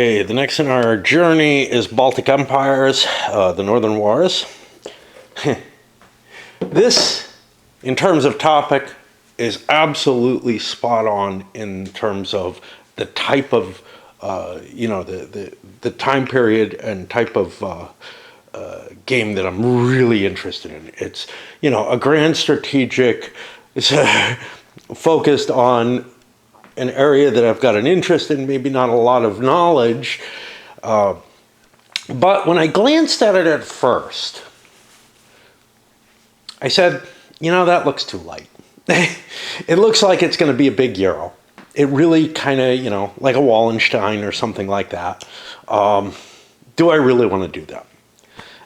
Okay, the next in our journey is Baltic Empires, the Northern Wars. This, in terms of topic, is absolutely spot on in terms of the type of, the time period and type of game that I'm really interested in. It's, a grand strategic, it's focused on an area that I've got an interest in, maybe not a lot of knowledge. But when I glanced at it at first, I said, that looks too light. It looks like it's going to be a big Euro. It really kind of, like a Wallenstein or something like that. Do I really want to do that?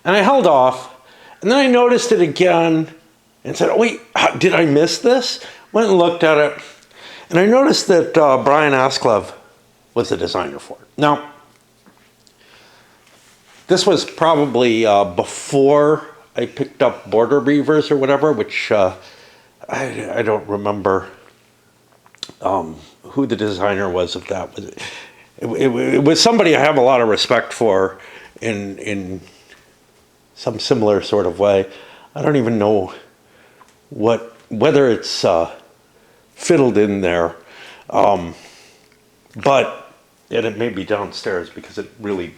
And I held off, and then I noticed it again and said, oh, wait, did I miss this? Went and looked at it, and I noticed that Brian Asklev was the designer for it. Now, this was probably before I picked up Border Reavers or whatever, which I don't remember who the designer was of that. It was somebody I have a lot of respect for in some similar sort of way. I don't even know whether it's fiddled in there, but it may be downstairs because it really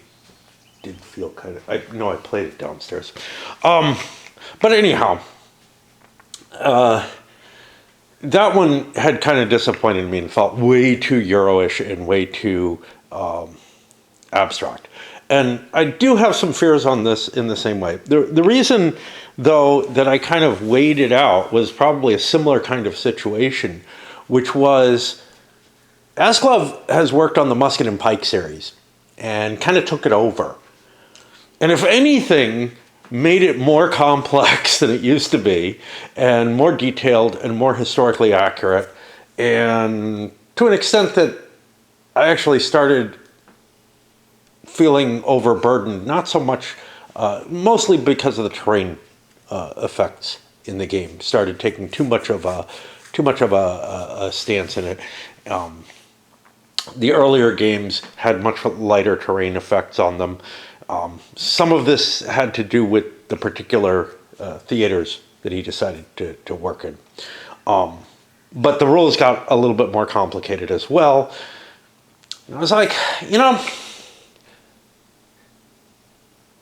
did feel kind of. I know I played it downstairs, but anyhow, that one had kind of disappointed me and felt way too Euro-ish and way too abstract. And I do have some fears on this in the same way. The reason, though, that I kind of weighed it out was probably a similar kind of situation, which was Asklev has worked on the Musket and Pike series and kind of took it over. And if anything, made it more complex than it used to be, and more detailed and more historically accurate, and to an extent that I actually started feeling overburdened, not so much, mostly because of the terrain effects in the game. Started taking too much of a stance in it. The earlier games had much lighter terrain effects on them. Some of this had to do with the particular theaters that he decided to work in. But the rules got a little bit more complicated as well. And I was like,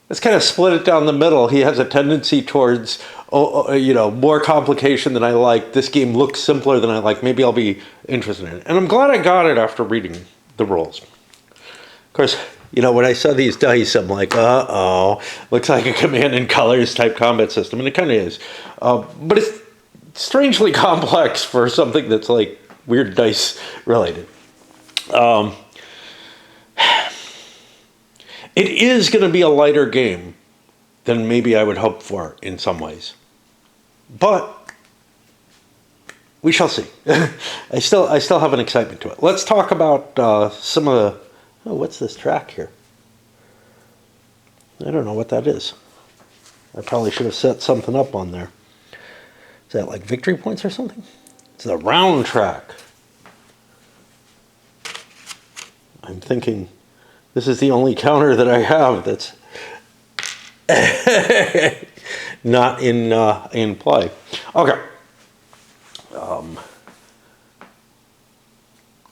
let's kind of split it down the middle. He has a tendency towards, more complication than I like. This game looks simpler than I like. Maybe I'll be interested in it. And I'm glad I got it after reading the rules. Of course, when I saw these dice, I'm like, uh-oh, looks like a command and colors type combat system. And it kind of is. But it's strangely complex for something that's like weird dice related. It is going to be a lighter game than maybe I would hope for in some ways. But we shall see. I still have an excitement to it. Let's talk about some of the... Oh, what's this track here? I don't know what that is. I probably should have set something up on there. Is that like victory points or something? It's a round track. I'm thinking... This is the only counter that I have that's not in play. Okay.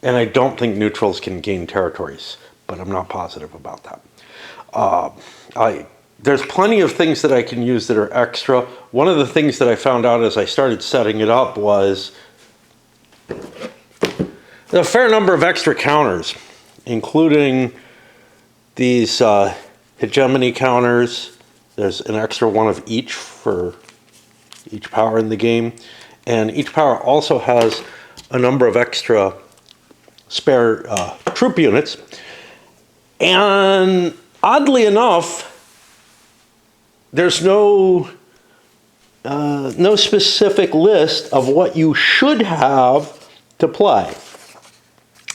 And I don't think neutrals can gain territories, but I'm not positive about that. There's plenty of things that I can use that are extra. One of the things that I found out as I started setting it up was a fair number of extra counters, including these hegemony counters. There's an extra one of each for each power in the game. And each power also has a number of extra spare troop units. And oddly enough, there's no specific list of what you should have to play.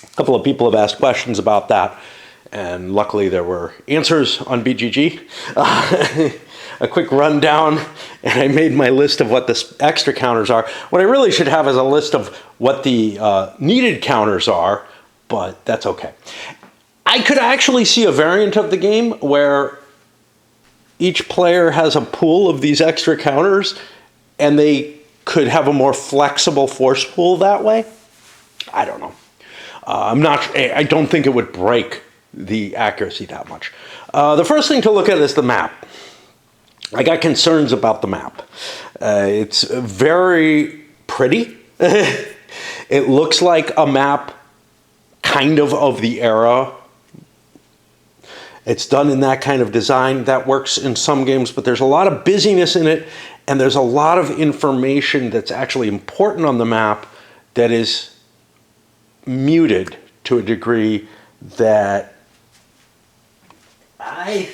A couple of people have asked questions about that. And luckily there were answers on BGG. A quick rundown, and I made my list of what the extra counters are. What I really should have is a list of what the needed counters are, but that's okay. I could actually see a variant of the game where each player has a pool of these extra counters and they could have a more flexible force pool that way. I don't know. I don't think it would break the accuracy that much. The first thing to look at is the map. I got concerns about the map. It's very pretty. It looks like a map kind of the era. It's done in that kind of design. That works in some games, but there's a lot of busyness in it, and there's a lot of information that's actually important on the map that is muted to a degree that I'm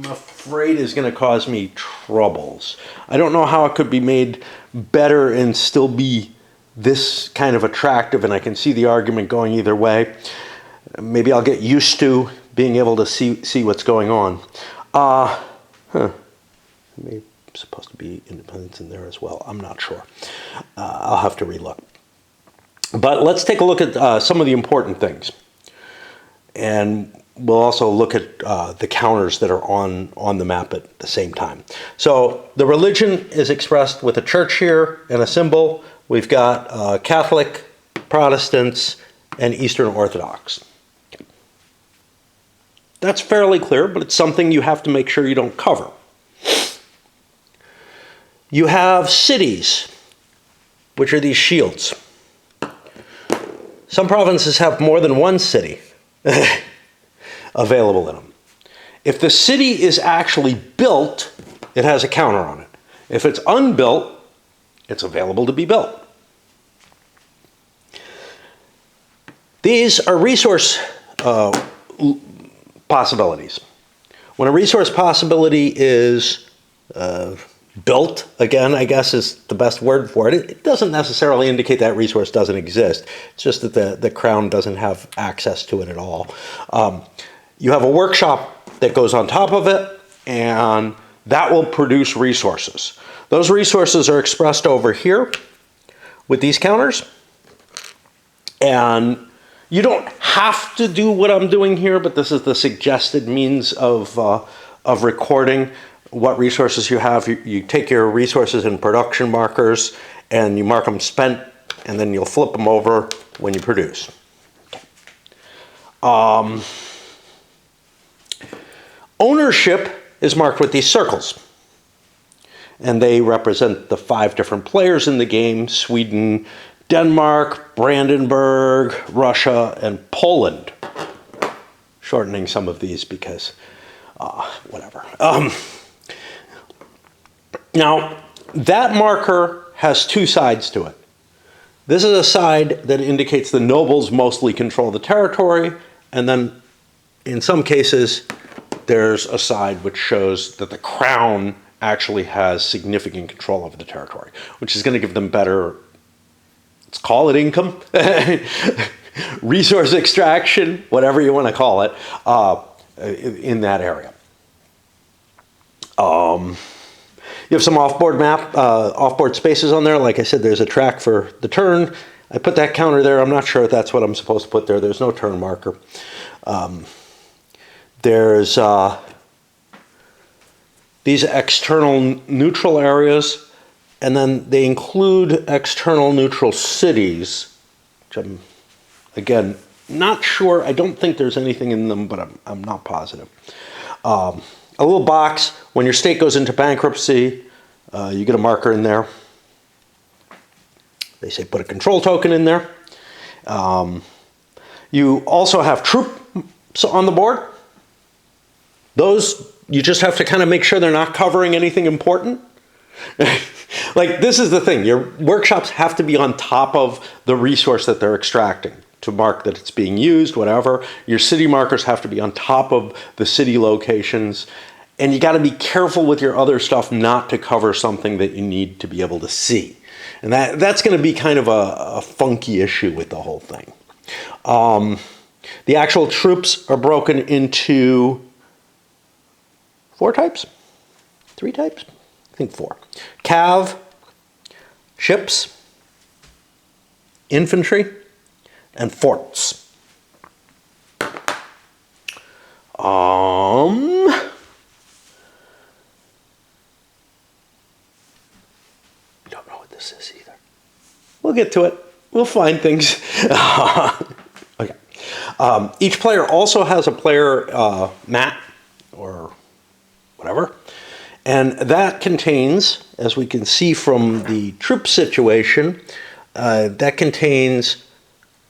afraid is going to cause me troubles. I don't know how it could be made better and still be this kind of attractive, and I can see the argument going either way. Maybe I'll get used to being able to see what's going on. Maybe supposed to be independence in there as well. I'm not sure. I'll have to relook. But let's take a look at some of the important things. And we'll also look at the counters that are on the map at the same time. So the religion is expressed with a church here and a symbol. We've got Catholic, Protestants, and Eastern Orthodox. That's fairly clear, but it's something you have to make sure you don't cover. You have cities, which are these shields. Some provinces have more than one city available in them. If the city is actually built, it has a counter on it. If it's unbuilt, it's available to be built. These are resource possibilities. When a resource possibility is built, again, I guess is the best word for it, it doesn't necessarily indicate that resource doesn't exist. It's just that the crown doesn't have access to it at all. You have a workshop that goes on top of it, and that will produce resources. Those resources are expressed over here with these counters. And you don't have to do what I'm doing here, but this is the suggested means of recording what resources you have. You take your resources in production markers and you mark them spent, and then you'll flip them over when you produce. Ownership is marked with these circles, and they represent the 5 different players in the game: Sweden, Denmark, Brandenburg, Russia, and Poland. Shortening some of these because whatever. Now, that marker has 2 sides to it. This is a side that indicates the nobles mostly control the territory, and then in some cases there's a side which shows that the crown actually has significant control over the territory, which is going to give them better, let's call it income, resource extraction, whatever you want to call it, in that area. You have some offboard spaces on there. Like I said, there's a track for the turn. I put that counter there. I'm not sure if that's what I'm supposed to put there. There's no turn marker. There's these external neutral areas, and then they include external neutral cities, which I'm, again, not sure. I don't think there's anything in them, but I'm not positive. A little box. When your state goes into bankruptcy, you get a marker in there. They say put a control token in there. You also have troops on the board. Those, you just have to kind of make sure they're not covering anything important. Like, this is the thing. Your workshops have to be on top of the resource that they're extracting to mark that it's being used, whatever. Your city markers have to be on top of the city locations. And you got to be careful with your other stuff not to cover something that you need to be able to see. And that's going to be kind of a funky issue with the whole thing. The actual troops are broken into 4 types? 3 types? I think 4. Cav, ships, infantry, and forts. Don't know what this is either. We'll get to it. We'll find things. Okay. Each player also has a player mat or whatever. And that contains, as we can see from the troop situation, that contains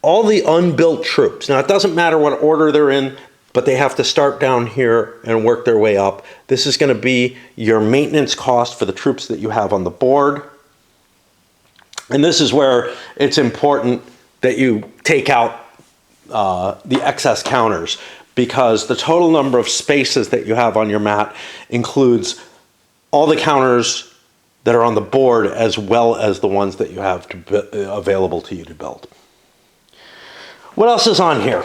all the unbuilt troops. Now, it doesn't matter what order they're in, but they have to start down here and work their way up. This is going to be your maintenance cost for the troops that you have on the board. And this is where it's important that you take out the excess counters, because the total number of spaces that you have on your mat includes all the counters that are on the board as well as the ones that you have available to you to build. What else is on here?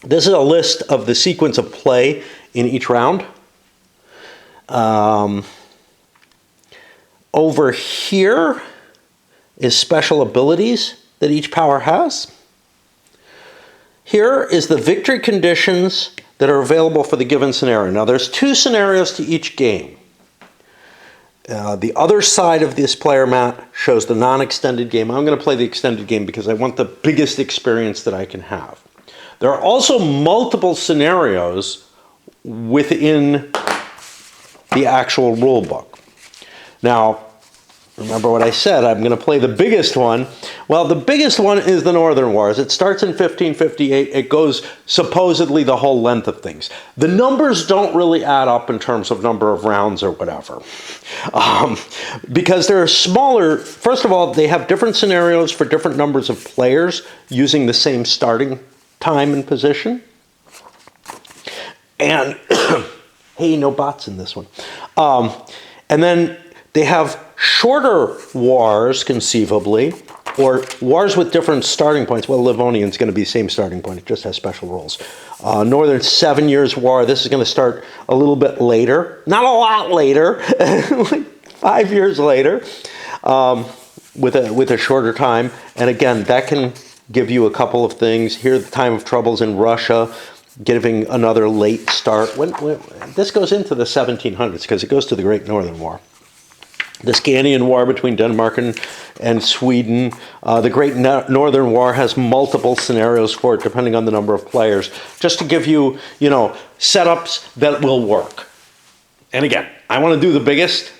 This is a list of the sequence of play in each round. Over here is special abilities that each power has. Here is the victory conditions that are available for the given scenario. Now, there's 2 scenarios to each game. The other side of this player mat shows the non-extended game. I'm going to play the extended game because I want the biggest experience that I can have. There are also multiple scenarios within the actual rule book. Now, remember what I said, I'm going to play the biggest one. Well, the biggest one is the Northern Wars. It starts in 1558. It goes supposedly the whole length of things. The numbers don't really add up in terms of number of rounds or whatever. Because they're smaller. First of all, they have different scenarios for different numbers of players using the same starting time and position. And, hey, no bots in this one. And then they have shorter wars, conceivably, or wars with different starting points. Well, Livonian's going to be the same starting point. It just has special rules. Northern 7 Years' War. This is going to start a little bit later. Not a lot later. Like 5 years later. With a shorter time. And again, that can give you a couple of things. Here, the time of troubles in Russia, giving another late start. This goes into the 1700s because it goes to the Great Northern War. The Scandinavian War between Denmark and Sweden. The Great Northern War has multiple scenarios for it, depending on the number of players, just to give you, setups that will work. And again, I want to do the biggest.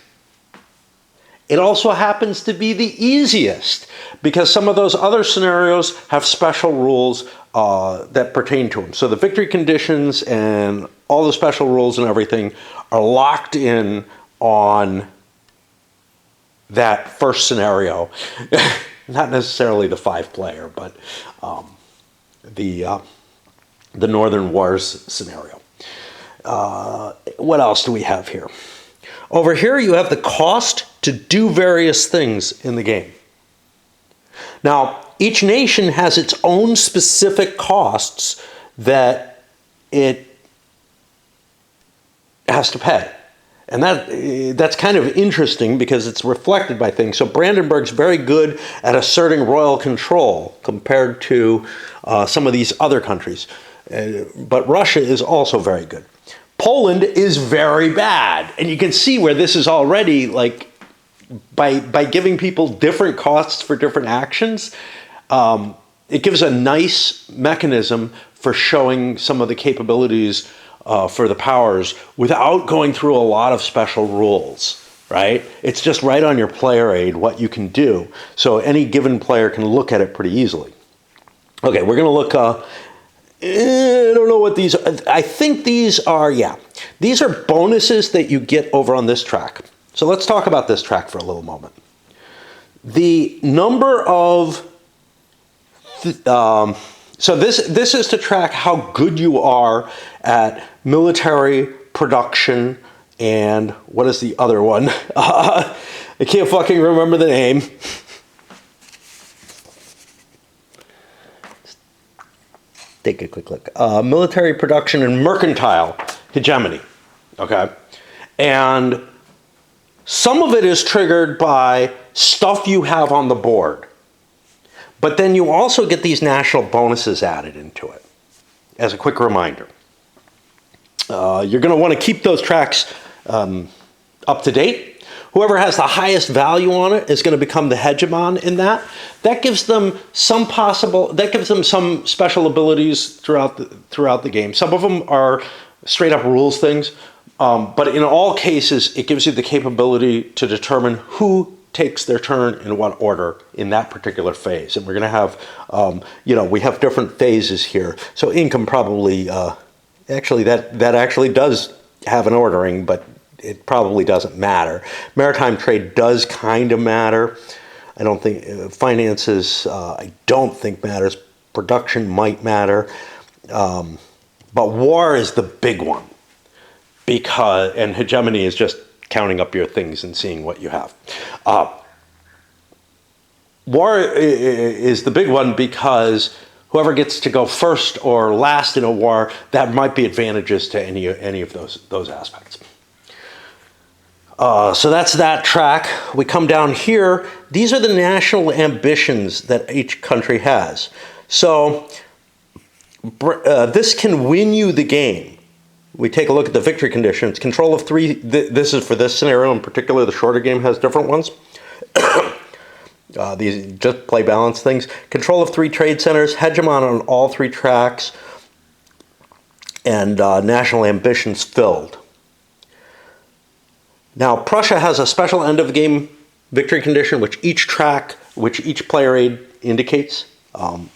It also happens to be the easiest, because some of those other scenarios have special rules that pertain to them. So the victory conditions and all the special rules and everything are locked in on that first scenario. Not necessarily the 5-player, but the Northern Wars scenario. What else do we have here? Over here you have the cost to do various things in the game. Now, each nation has its own specific costs that it has to pay. And that's kind of interesting because it's reflected by things. So Brandenburg's very good at asserting royal control compared to some of these other countries. But Russia is also very good. Poland is very bad. And you can see where this is already, like, by giving people different costs for different actions, it gives a nice mechanism for showing some of the capabilities for the powers without going through a lot of special rules, right? It's just right on your player aid what you can do. So any given player can look at it pretty easily. Okay, we're going to look, I don't know what these are. I think these are, these are bonuses that you get over on this track. So let's talk about this track for a little moment. The number of, so this is to track how good you are at military production and what is the other one? I can't fucking remember the name. Take a quick look. Military production and mercantile hegemony. Okay. And some of it is triggered by stuff you have on the board. But then you also get these national bonuses added into it, as a quick reminder. You're going to want to keep those tracks up to date. Whoever has the highest value on it is going to become the hegemon in that. That gives them some some special abilities throughout the game. Some of them are straight up rules things, but in all cases, it gives you the capability to determine who takes their turn in what order in that particular phase. And we're going to have, we have different phases here. So income probably, actually that actually does have an ordering, but it probably doesn't matter. Maritime trade does kind of matter. I don't think finances, I don't think matters. Production might matter. But war is the big one, and hegemony is just counting up your things and seeing what you have. War is the big one because whoever gets to go first or last in a war, that might be advantages to any of those aspects. So that's that track. We come down here. These are the national ambitions that each country has. So this can win you the game. We take a look at the victory conditions. Control of 3, this is for this scenario in particular. The shorter game has different ones. These just play balance things. Control of 3 trade centers, hegemon on all 3 tracks, and national ambitions filled. Now, Prussia has a special end of game victory condition, which each player aid indicates,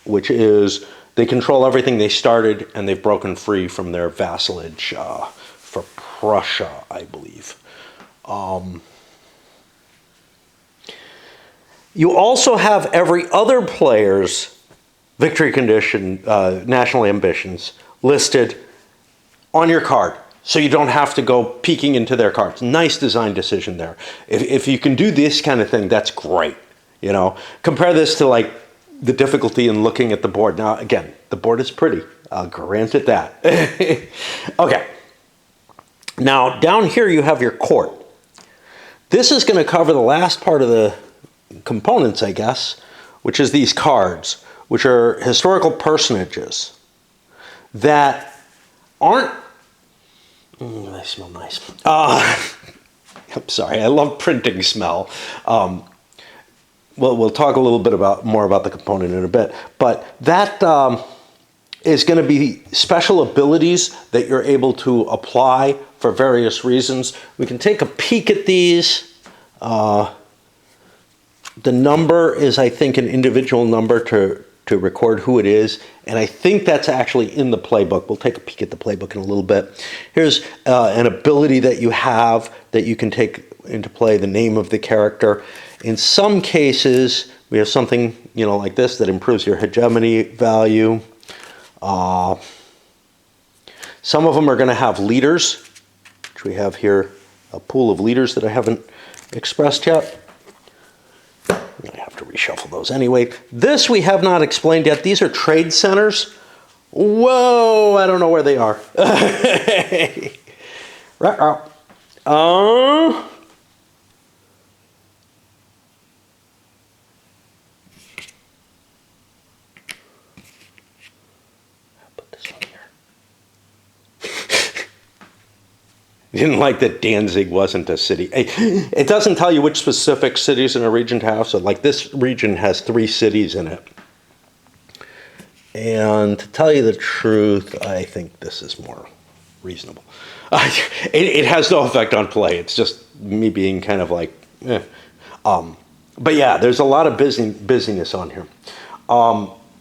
which is they control everything they started and they've broken free from their vassalage for Prussia, I believe. You also have every other player's victory condition, national ambitions, listed on your card. So you don't have to go peeking into their cards. Nice design decision there. If you can do this kind of thing, that's great. Compare this to like the difficulty in looking at the board. Now, again, the board is pretty. I'll grant it that. Okay. Now, down here you have your court. This is going to cover the last part of the components, I guess, which is these cards, which are historical personages that aren't. They smell nice. I'm sorry, I love printing smell. We'll talk a little bit more about the component in a bit, but that is going to be special abilities that you're able to apply for various reasons. We can take a peek at these. The number is, I think, an individual number to record who it is, and I think that's actually in the playbook. We'll take a peek at the playbook in a little bit. Here's an ability that you have that you can take into play, the name of the character. In some cases, we have something like this that improves your hegemony value. Some of them are going to have leaders, which we have here, a pool of leaders that I haven't expressed yet. I have to reshuffle those anyway. This we have not explained yet. These are trade centers. Whoa, I don't know where they are. Put this on here. Didn't like that Danzig wasn't a city. It doesn't tell you which specific cities in a region to have. So like this region has 3 cities in it. And to tell you the truth, I think this is more reasonable. It has no effect on play. It's just me being kind of like, eh. But yeah, there's a lot of busyness on here.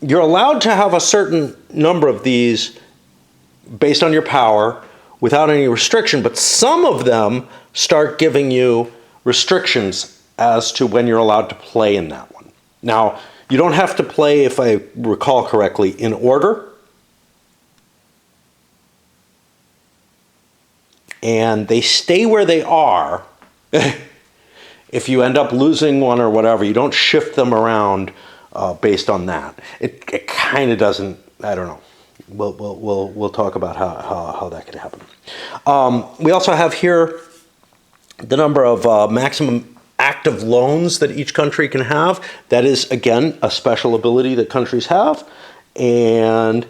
You're allowed to have a certain number of these based on your power, without any restriction, but some of them start giving you restrictions as to when you're allowed to play in that one. Now, you don't have to play, if I recall correctly, in order. And they stay where they are. If you end up losing one or whatever, you don't shift them around based on that. It kind of doesn't, I don't know. We'll talk about how that could happen. We also have here the number of maximum active loans that each country can have. That is, again, a special ability that countries have. And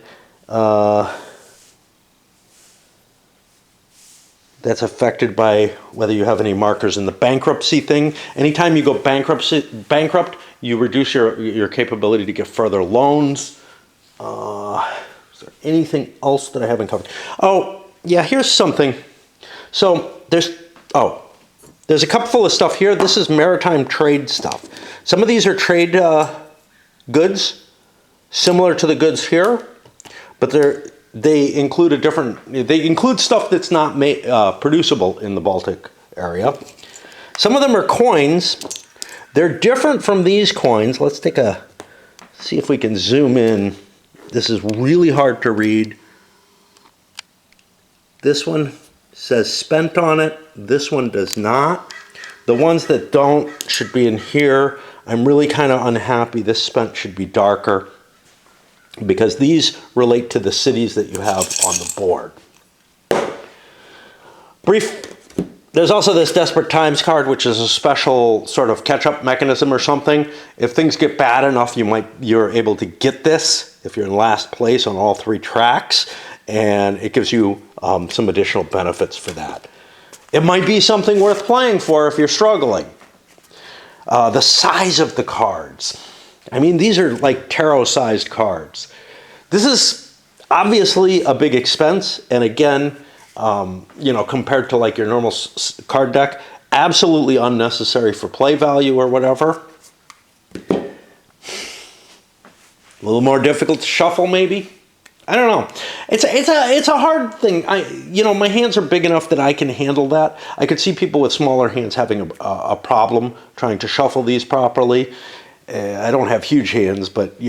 that's affected by whether you have any markers in the bankruptcy thing. Anytime you go bankrupt, you reduce your capability to get further loans. Is there anything else that I haven't covered? Oh, yeah, here's something. So there's a cup full of stuff here. This is maritime trade stuff. Some of these are trade goods, similar to the goods here, but they include stuff that's not producible in the Baltic area. Some of them are coins. They're different from these coins. Let's see if we can zoom in. This is really hard to read. This one says spent on it. This one does not. The ones that don't should be in here. I'm really kind of unhappy. This spent should be darker, because these relate to the cities that you have on the board. There's also this Desperate Times card, which is a special sort of catch-up mechanism or something. If things get bad enough, you're able to get this if you're in last place on all 3 tracks, and it gives you some additional benefits for that. It might be something worth playing for if you're struggling. The size of the cards. I mean, these are like tarot-sized cards. This is obviously a big expense, and again, compared to like your normal card deck, absolutely unnecessary for play value or whatever. A little more difficult to shuffle, maybe. I don't know. It's a hard thing. My hands are big enough that I can handle that. I could see people with smaller hands having a problem trying to shuffle these properly. I don't have huge hands, but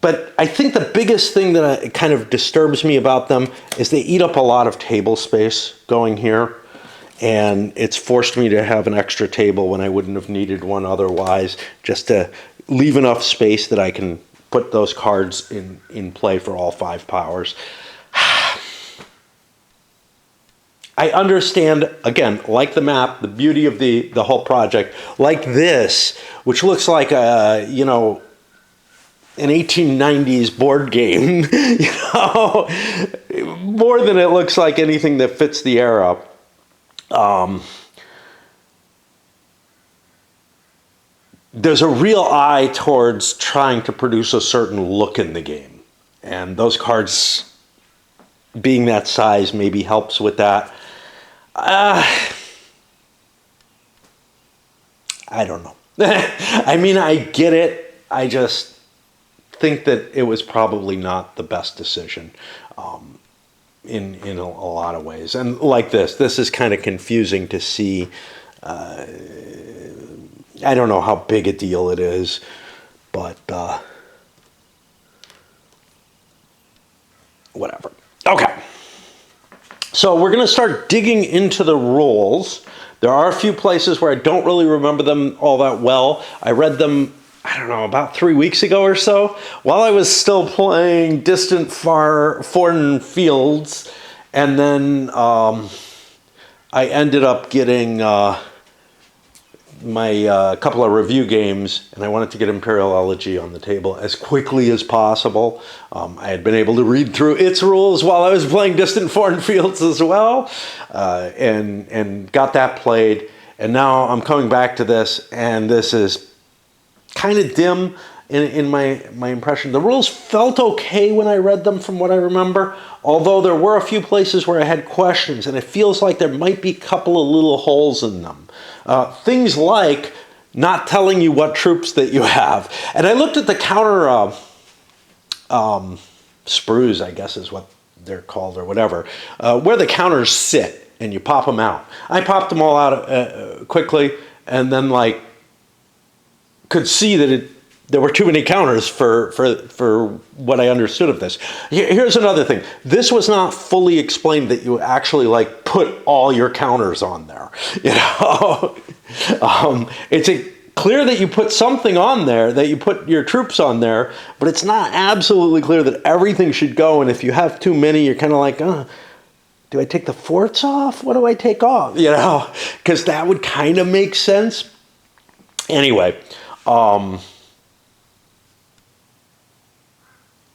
but I think the biggest thing that kind of disturbs me about them is they eat up a lot of table space going here, and it's forced me to have an extra table when I wouldn't have needed one otherwise, just to leave enough space that I can put those cards in play for all 5 powers. I understand, again, like the map, the beauty of the whole project, like this, which looks like an 1890s board game, more than it looks like anything that fits the era. There's a real eye towards trying to produce a certain look in the game, and those cards being that size maybe helps with that. I don't know. I mean, I get it. I just think that it was probably not the best decision in a lot of ways. And like this is kind of confusing to see. I don't know how big a deal it is, but whatever. Okay. So we're going to start digging into the rules. There are a few places where I don't really remember them all that well. I read them, I don't know, about 3 weeks ago or so, while I was still playing Distant Foreign Fields, and then I ended up getting my couple of review games, and I wanted to get Imperial Elegy on the table as quickly as possible. I had been able to read through its rules while I was playing Distant Foreign Fields as well, and got that played. And now I'm coming back to this, and this is kind of dim in my impression. The rules felt okay when I read them from what I remember, although there were a few places where I had questions, and it feels like there might be a couple of little holes in them. Things like not telling you what troops that you have. And I looked at the counter sprues, I guess is what they're called or whatever, where the counters sit and you pop them out. I popped them all out quickly, and then could see that there were too many counters for what I understood of this. Here's another thing. This was not fully explained that you actually put all your counters on there. It's clear that you put something on there, that you put your troops on there, but it's not absolutely clear that everything should go. And if you have too many, you're kind of like, do I take the forts off? What do I take off? Because that would kind of make sense. Anyway,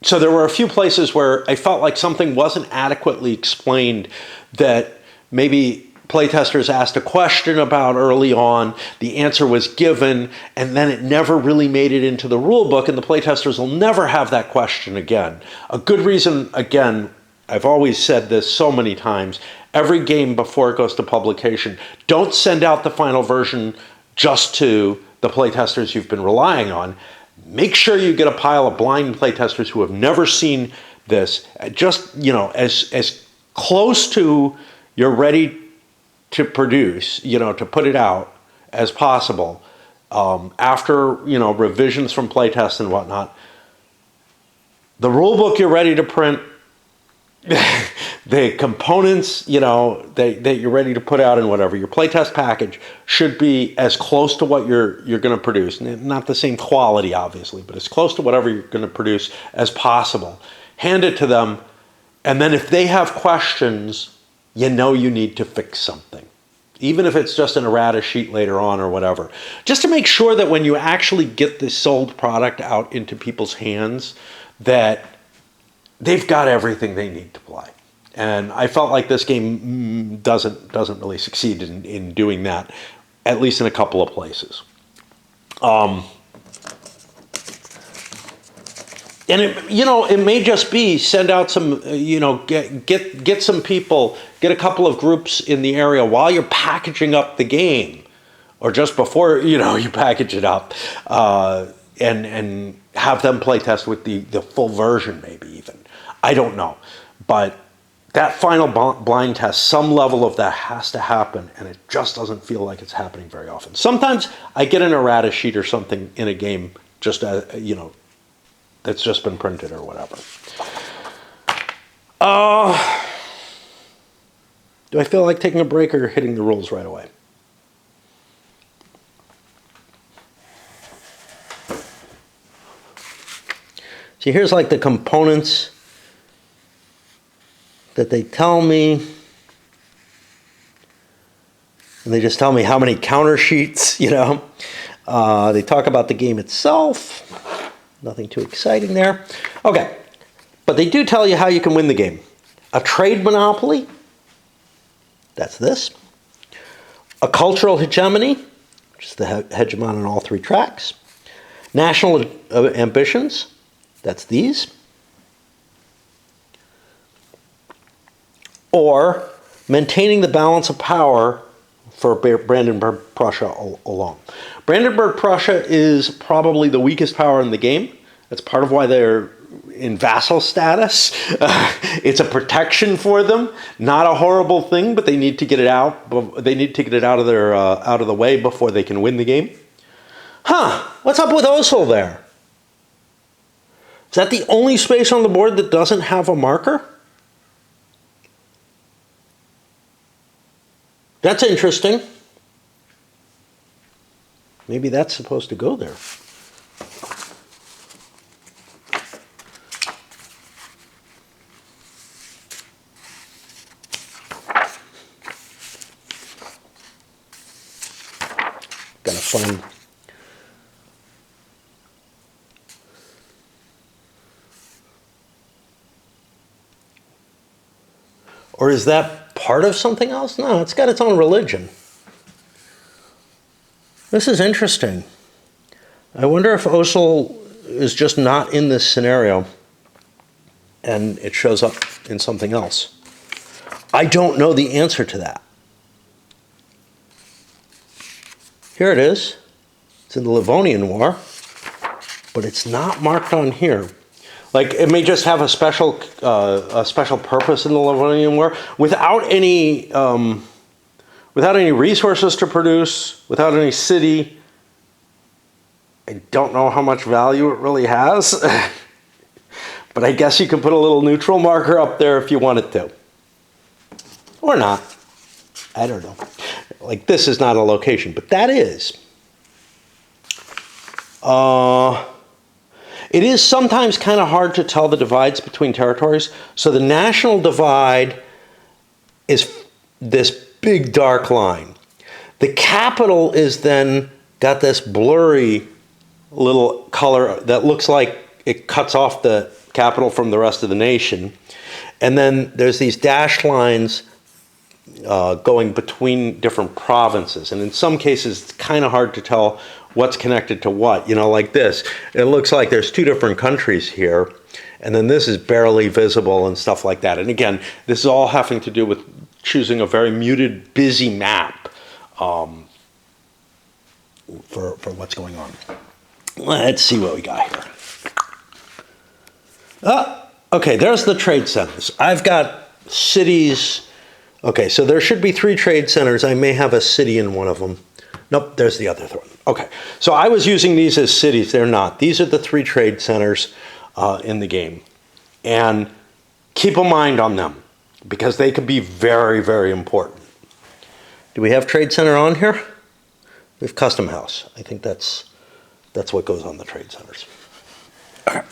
so there were a few places where I felt like something wasn't adequately explained, that maybe playtesters asked a question about early on, the answer was given, and then it never really made it into the rule book, and the playtesters will never have that question again. A good reason, again, I've always said this so many times, every game before it goes to publication, don't send out the final version just to the playtesters you've been relying on. Make sure you get a pile of blind playtesters who have never seen this, just, as close to you're ready to produce, to put it out as possible, after, revisions from playtests and whatnot. The rule book you're ready to print, the components, that you're ready to put out and whatever, your playtest package should be as close to what you're going to produce. Not the same quality, obviously, but as close to whatever you're going to produce as possible. Hand it to them, and then if they have questions, you need to fix something. Even if it's just an errata sheet later on or whatever. Just to make sure that when you actually get this sold product out into people's hands, that they've got everything they need to play. And I felt like this game doesn't really succeed in doing that, at least in a couple of places. And it may just be send out some, get some people, get a couple of groups in the area while you're packaging up the game, or just before you package it up, and have them play test with the full version, maybe even. I don't know, but that final blind test, some level of that has to happen, and it just doesn't feel like it's happening very often. Sometimes I get an errata sheet or something in a game, just that's just been printed or whatever. Do I feel like taking a break or hitting the rules right away? See, here's like the components that they tell me. And they just tell me how many counter sheets, They talk about the game itself. Nothing too exciting there. Okay, but they do tell you how you can win the game. A trade monopoly, that's this. A cultural hegemony, which is the hegemon on all three tracks. National ambitions, that's these. Or maintaining the balance of power for Brandenburg Prussia alone. Brandenburg Prussia is probably the weakest power in the game. That's part of why they're in vassal status. It's a protection for them, not a horrible thing, but they need to get it out. They need to get it out of their out of the way before they can win the game. What's up with Oslo there? Is that the only space on the board that doesn't have a marker? That's interesting. Maybe that's supposed to go there. Gotta find. Or is that part of something else? No, it's got its own religion. This is interesting. I wonder if Oslo is just not in this scenario and it shows up in something else. I don't know the answer to that. Here it is. It's in the Livonian War, but it's not marked on here. Like, it may just have a special purpose in the Livonian War without any resources to produce, without any city. I don't know how much value it really has, but I guess you can put a little neutral marker up there if you wanted to, or not. I don't know. Like, this is not a location, but that is. It is sometimes kind of hard to tell the divides between territories. So the national divide is this big dark line. The capital is then got this blurry little color that looks like it cuts off the capital from the rest of the nation. And then there's these dashed lines going between different provinces. And in some cases, it's kind of hard to tell what's connected to what. You know, like this. It looks like there's two different countries here. And then this is barely visible and stuff like that. And again, this is all having to do with choosing a very muted, busy map for what's going on. Let's see what we got here. Okay, there's the trade centers. I've got cities. Okay, so there should be 3 trade centers. I may have a city in one of them. Nope, there's the other one. Okay, so I was using these as cities. They're not. These are the 3 trade centers in the game. And keep a mind on them because they could be very, very important. Do we have trade center on here? We have custom house. I think that's what goes on the trade centers. Okay.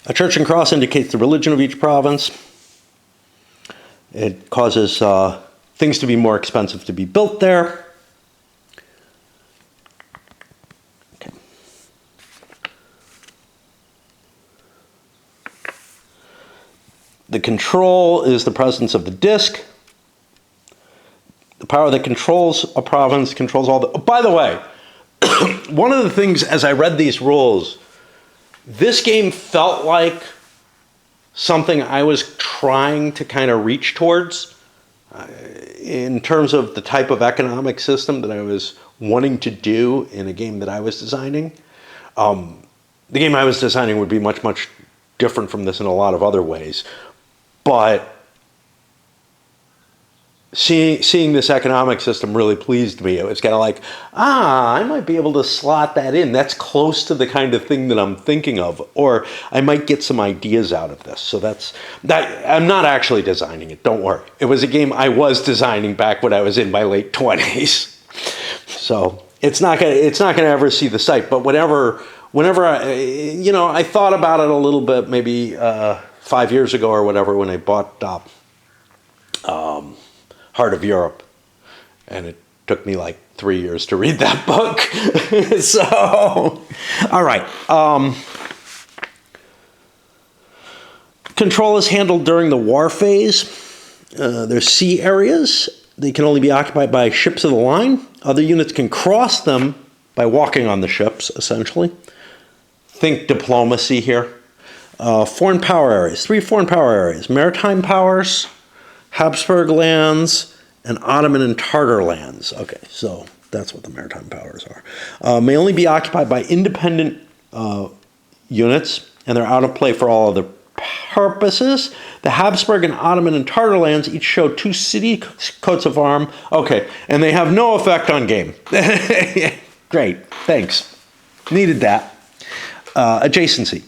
A church and cross indicates the religion of each province. It causes things to be more expensive to be built there. Okay. The control is the presence of the disk. The power that controls a province controls all the... Oh, by the way, one of the things as I read these rules, this game felt like something I was trying to kind of reach towards in terms of the type of economic system that I was wanting to do in a game that I was designing. The game I was designing would be much, much different from this in a lot of other ways. But seeing this economic system really pleased me. It was kind of like, I might be able to slot that in. That's close to the kind of thing that I'm thinking of. Or I might get some ideas out of this. So that's that. I'm not actually designing it. Don't worry. It was a game I was designing back when I was in my late 20s. So it's not gonna ever see the sight. But whenever I thought about it a little bit, maybe 5 years ago or whatever, when I bought Heart of Europe, and it took me like 3 years to read that book. So, all right. Control is handled during the war phase. There's sea areas. They can only be occupied by ships of the line. Other units can cross them by walking on the ships, essentially. Think diplomacy here. Foreign power areas. 3 foreign power areas. Maritime powers, Habsburg lands, and Ottoman and Tartar lands. Okay, so that's what the maritime powers are. May only be occupied by independent units, and they're out of play for all other purposes. The Habsburg and Ottoman and Tartar lands each show 2 city coats of arms. Okay, and they have no effect on game. Great, thanks. Needed that. Adjacency.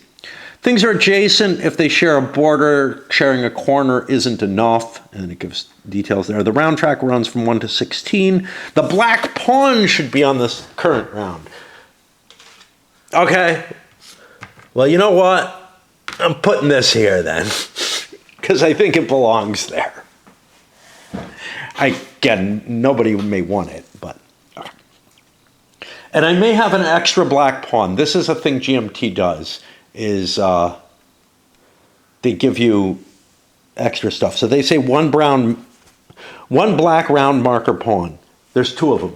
Things are adjacent if they share a border. Sharing a corner isn't enough, and it gives details there. The round track runs from 1 to 16. The black pawn should be on this current round. Okay. Well, you know what? I'm putting this here then, because I think it belongs there. Again, nobody may want it, but... And I may have an extra black pawn. This is a thing GMT does. Is they give you extra stuff. So they say one black round marker pawn. There's 2 of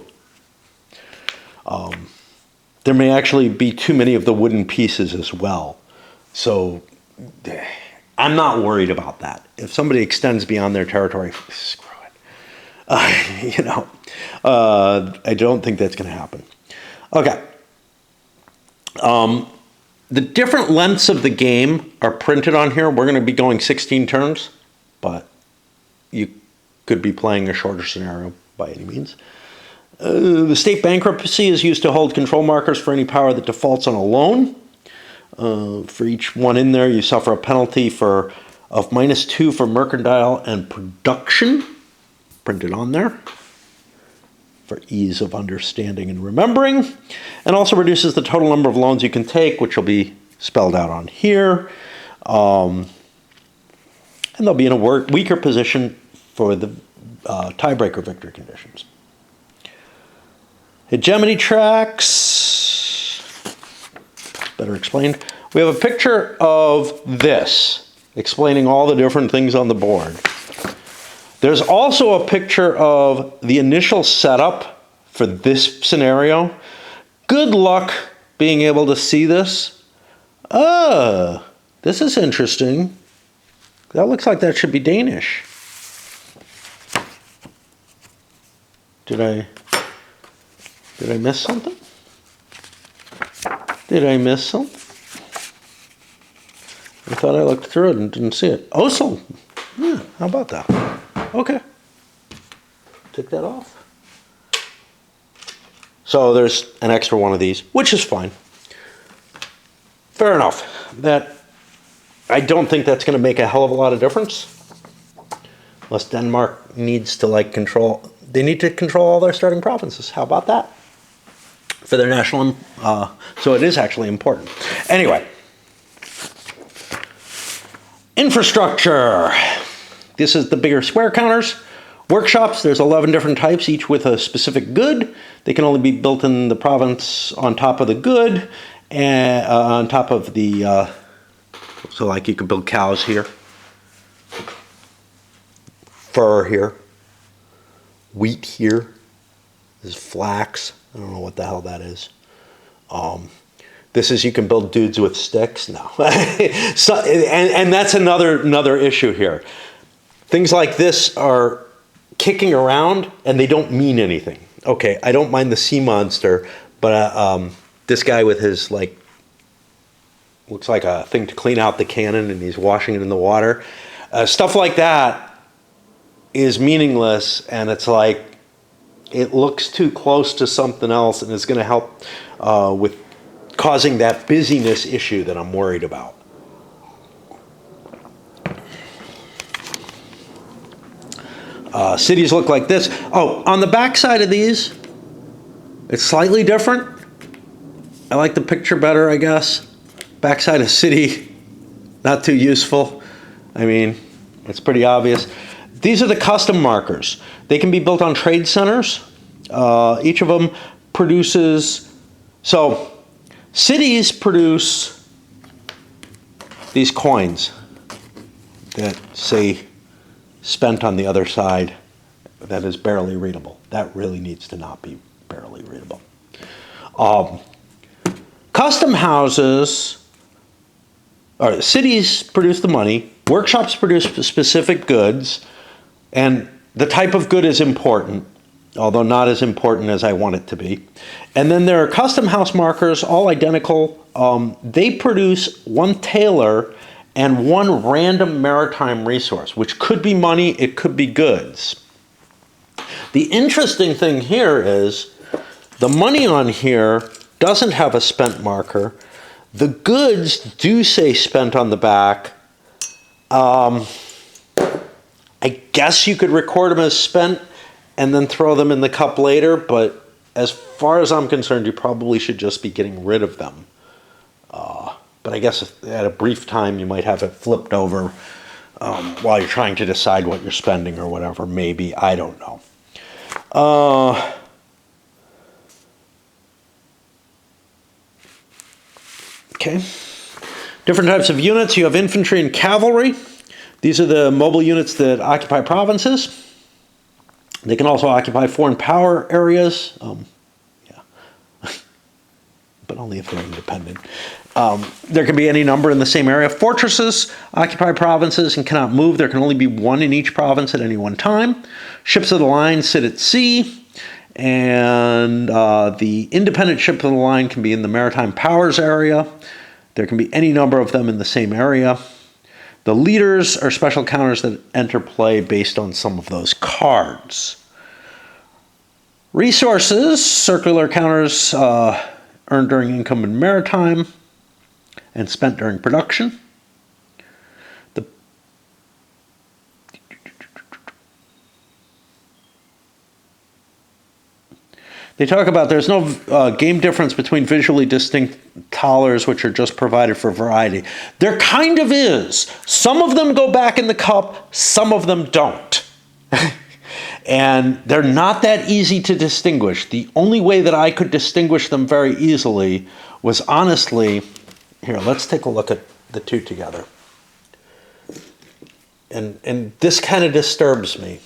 them. There may actually be too many of the wooden pieces as well. So I'm not worried about that. If somebody extends beyond their territory, screw it. I don't think that's going to happen. Okay. The different lengths of the game are printed on here. We're going to be going 16 turns, but you could be playing a shorter scenario by any means. The state bankruptcy is used to hold control markers for any power that defaults on a loan. For each one in there, you suffer a penalty of -2 for mercantile and production, printed on there, for ease of understanding and remembering, and also reduces the total number of loans you can take, which will be spelled out on here. And they'll be in a weaker position for the tiebreaker victory conditions. Hegemony tracks, better explained. We have a picture of this, explaining all the different things on the board. There's also a picture of the initial setup for this scenario. Good luck being able to see this. This is interesting. That looks like that should be Danish. Did I miss something? Did I miss something? I thought I looked through it and didn't see it. Oslo. Yeah, how about that? Okay. Take that off. So there's an extra one of these, which is fine. Fair enough. I don't think that's going to make a hell of a lot of difference. Unless Denmark needs to they need to control all their starting provinces. How about that? For their national, so it is actually important. Anyway. Infrastructure. This is the bigger square counters. Workshops, there's 11 different types, each with a specific good. They can only be built in the province on top of the good, and on top of the, so like you could build cows here, fur here, wheat here, this is flax, I don't know what the hell that is. This is, you can build dudes with sticks. No. So, and that's another issue here. Things like this are kicking around and they don't mean anything. Okay, I don't mind the sea monster, but this guy with his, looks like a thing to clean out the cannon and he's washing it in the water. Stuff like that is meaningless, and it's like, it looks too close to something else and it's going to help with causing that busyness issue that I'm worried about. Cities look like this. Oh, on the back side of these, it's slightly different. I like the picture better, I guess. Backside of city, not too useful. I mean, it's pretty obvious. These are the custom markers. They can be built on trade centers. Each of them produces, so cities produce these coins that say spent on the other side that is barely readable. That really needs to not be barely readable. Custom houses, or cities produce the money, workshops produce specific goods, and the type of good is important, although not as important as I want it to be. And then there are custom house markers, all identical. They produce one tailor and one random maritime resource, which could be money, it could be goods. The interesting thing here is the money on here doesn't have a spent marker. The goods do say spent on the back. I guess you could record them as spent and then throw them in the cup later, but as far as I'm concerned, you probably should just be getting rid of them. But I guess at a brief time, you might have it flipped over while you're trying to decide what you're spending or whatever. Maybe, I don't know. Okay. Different types of units. You have infantry and cavalry. These are the mobile units that occupy provinces. They can also occupy foreign power areas. But only if they're independent. There can be any number in the same area. Fortresses occupy provinces and cannot move. There can only be one in each province at any one time. Ships of the line sit at sea, and the independent ship of the line can be in the maritime powers area. There can be any number of them in the same area. The leaders are special counters that enter play based on some of those cards. Resources, circular counters earned during income in maritime and spent during production. They talk about there's no game difference between visually distinct thalers, which are just provided for variety. There kind of is. Some of them go back in the cup, some of them don't. And they're not that easy to distinguish. The only way that I could distinguish them very easily was honestly Here, let's take a look at the two together. And this kind of disturbs me.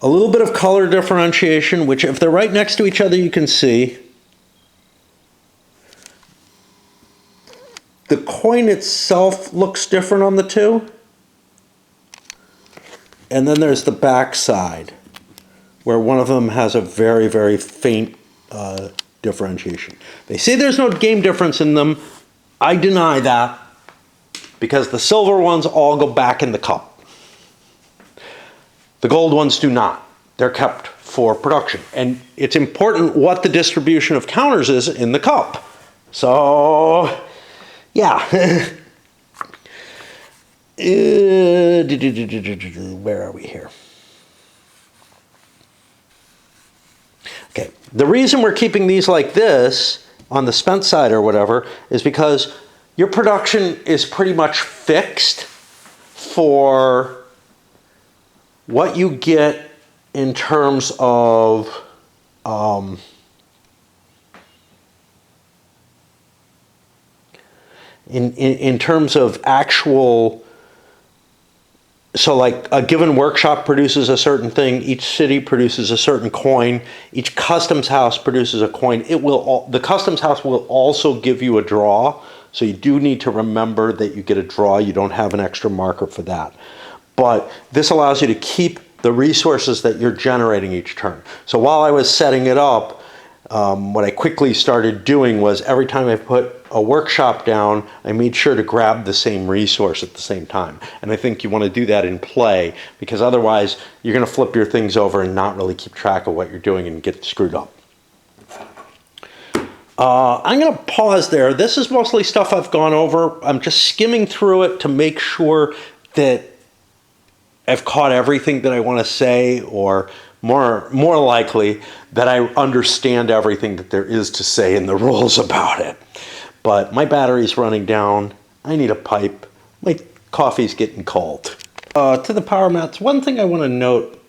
A little bit of color differentiation, which if they're right next to each other, you can see. The coin itself looks different on the two. And then there's the back side, where one of them has a very, very faint differentiation. They say there's no game difference in them. I deny that, because the silver ones all go back in the cup. The gold ones do not. They're kept for production. And it's important what the distribution of counters is in the cup. So, yeah. Where are we here? Okay. The reason we're keeping these like this on the spent side or whatever is because your production is pretty much fixed for what you get in terms of in terms of actual. So like a given workshop produces a certain thing, each city produces a certain coin, each customs house produces a coin. The customs house will also give you a draw, so you do need to remember that you get a draw. You don't have an extra marker for that. But this allows you to keep the resources that you're generating each turn. So while I was setting it up, what I quickly started doing was every time I put a workshop down, I made sure to grab the same resource at the same time. And I think you want to do that in play, because otherwise you're going to flip your things over and not really keep track of what you're doing and get screwed up. I'm going to pause there. This is mostly stuff I've gone over. I'm just skimming through it to make sure that I've caught everything that I want to say, or more likely that I understand everything that there is to say in the rules about it. But my battery's running down. I need a pipe. My coffee's getting cold. To the power mats, one thing I want to note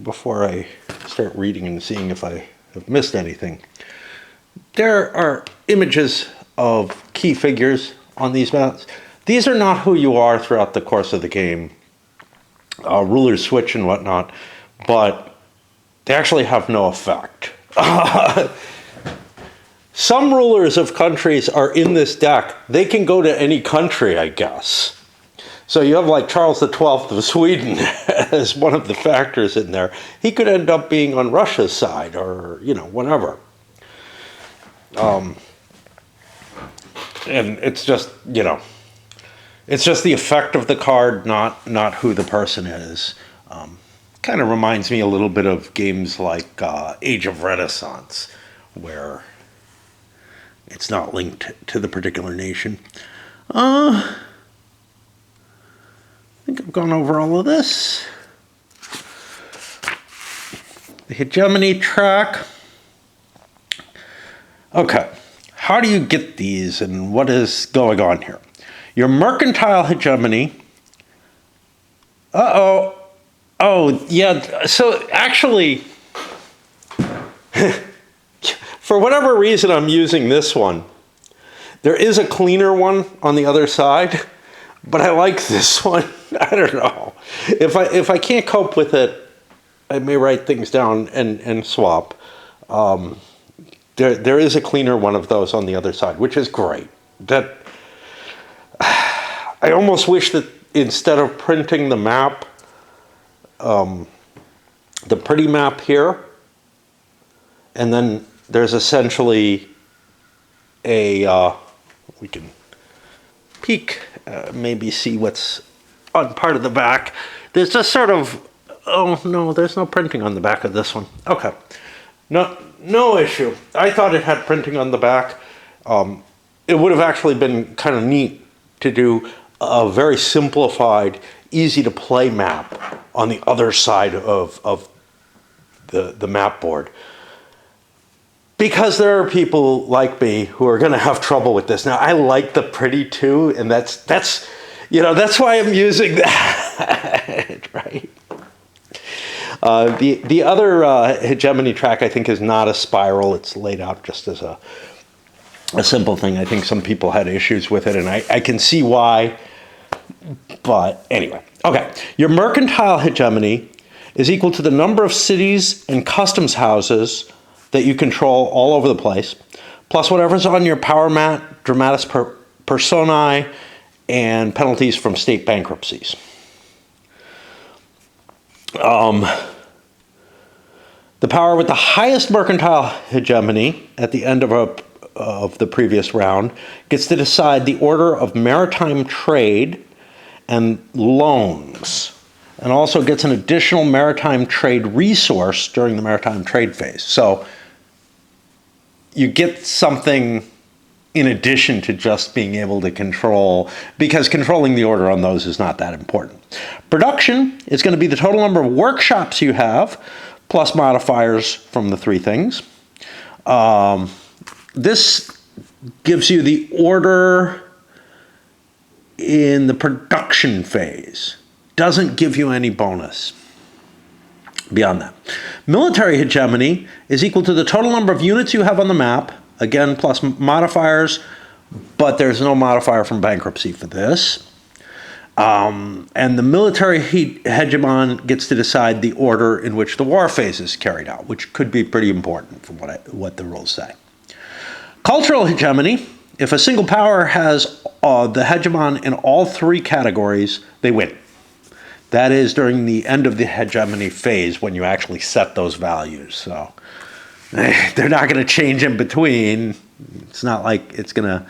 before I start reading and seeing if I have missed anything. There are images of key figures on these mats. These are not who you are throughout the course of the game. Rulers switch and whatnot, but they actually have no effect. Some rulers of countries are in this deck. They can go to any country, I guess. So you have like Charles XII of Sweden as one of the factors in there. He could end up being on Russia's side, or, you know, whatever. And it's just, you know, it's just the effect of the card, not who the person is. Kind of reminds me a little bit of games like Age of Renaissance, where it's not linked to the particular nation. I think I've gone over all of this. The hegemony track. Okay, how do you get these and what is going on here? Your mercantile hegemony. Oh, yeah, so actually, for whatever reason I'm using this one. There is a cleaner one on the other side, but I like this one. I don't know. If I can't cope with it, I may write things down and swap. There is a cleaner one of those on the other side, which is great. That I almost wish that instead of printing the map, the pretty map here, and then there's essentially a, we can peek, maybe see what's on part of the back. There's just sort of, oh no, there's no printing on the back of this one. Okay, no issue. I thought it had printing on the back. It would have actually been kind of neat to do a very simplified, easy to play map on the other side of the map board. Because there are people like me who are going to have trouble with this. Now, I like the pretty too, and that's you know, that's why I'm using that, right? The other hegemony track, I think, is not a spiral. It's laid out just as a simple thing. I think some people had issues with it, and I can see why. But anyway, okay. Your mercantile hegemony is equal to the number of cities and customs houses that you control all over the place, plus whatever's on your power mat, dramatis personae, and penalties from state bankruptcies. The power with the highest mercantile hegemony at the end of the previous round gets to decide the order of maritime trade and loans, and also gets an additional maritime trade resource during the maritime trade phase. So you get something in addition to just being able to control, because controlling the order on those is not that important. Production is going to be the total number of workshops you have, plus modifiers from the three things. This gives you the order in the production phase. Doesn't give you any bonus beyond that. Military hegemony is equal to the total number of units you have on the map, again, plus modifiers, but there's no modifier from bankruptcy for this. And the military hegemon gets to decide the order in which the war phase is carried out, which could be pretty important from what the rules say. Cultural hegemony, if a single power has the hegemon in all three categories, they win. That is during the end of the hegemony phase when you actually set those values. So they're not going to change in between. It's not like it's gonna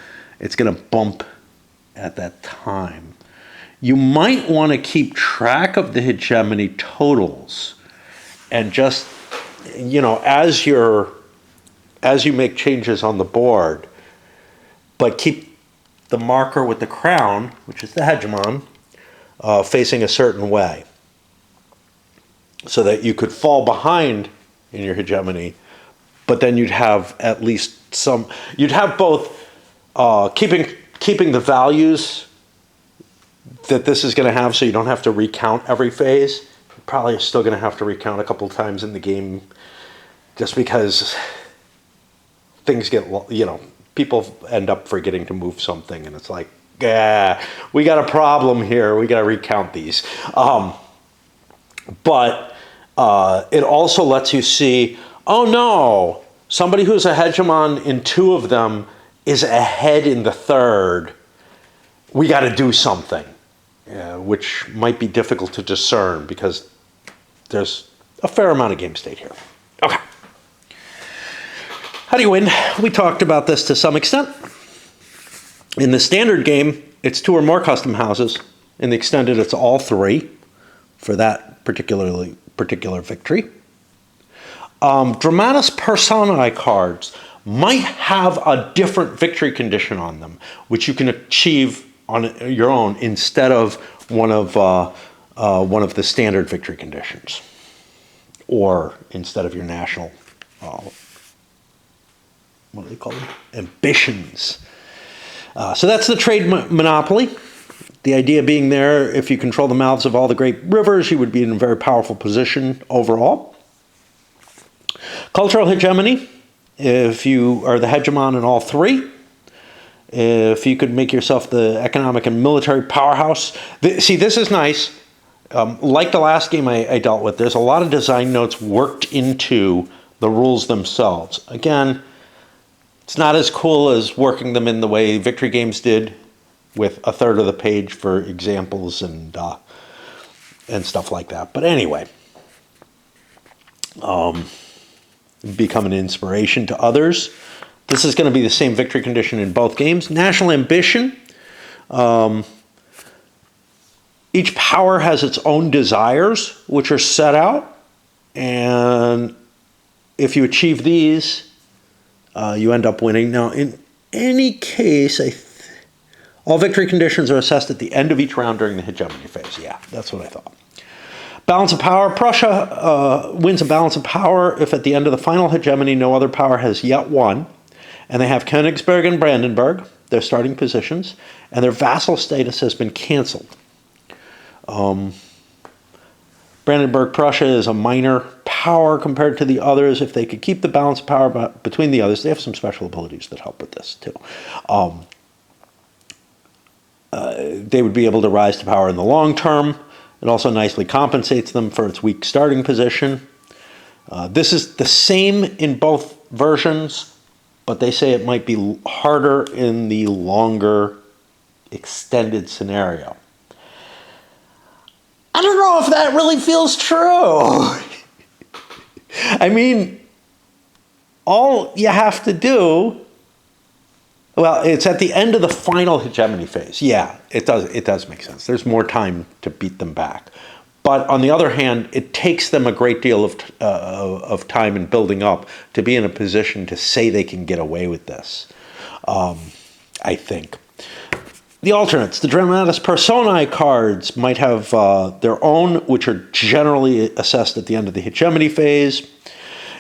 bump at that time. You might want to keep track of the hegemony totals, and just, as you make changes on the board, but keep the marker with the crown, which is the hegemon, facing a certain way, so that you could fall behind in your hegemony, but then you'd have at least you'd have both keeping the values that this is going to have, so you don't have to recount every phase. You're probably still going to have to recount a couple times in the game, just because things get, people end up forgetting to move something, and it's like, we got a problem here. We got to recount these. But it also lets you see, oh no, somebody who's a hegemon in two of them is ahead in the third. We got to do something, which might be difficult to discern because there's a fair amount of game state here. Okay. How do you win? We talked about this to some extent. In the standard game, it's 2 or more custom houses. In the extended, it's all 3 for that particular victory. Dramatis Personae cards might have a different victory condition on them, which you can achieve on your own instead of one of the standard victory conditions, or instead of your national, what do they call them? Ambitions. So that's the trade monopoly. The idea being there, if you control the mouths of all the great rivers, you would be in a very powerful position overall. Cultural hegemony, if you are the hegemon in all 3. If you could make yourself the economic and military powerhouse. See, this is nice. Like the last game I dealt with, there's a lot of design notes worked into the rules themselves. Again, it's not as cool as working them in the way victory games did, with a third of the page for examples and stuff like that. But anyway, become an inspiration to others. This is going to be the same victory condition in both games. National ambition. Each power has its own desires, which are set out. And if you achieve these, you end up winning. Now, in any case, all victory conditions are assessed at the end of each round during the hegemony phase. Yeah, that's what I thought. Balance of power. Prussia wins a balance of power if at the end of the final hegemony no other power has yet won, and they have Königsberg and Brandenburg, their starting positions, and their vassal status has been canceled. Brandenburg Prussia is a minor power compared to the others. If they could keep the balance of power between the others, they have some special abilities that help with this too. They would be able to rise to power in the long term. It also nicely compensates them for its weak starting position. This is the same in both versions, but they say it might be harder in the longer extended scenario. I don't know if that really feels true. I mean, all you have to do, well, it's at the end of the final hegemony phase. Yeah, it does make sense. There's more time to beat them back. But on the other hand, it takes them a great deal of time in building up to be in a position to say they can get away with this, I think. The alternates, the Dramatis Personae cards might have their own, which are generally assessed at the end of the hegemony phase.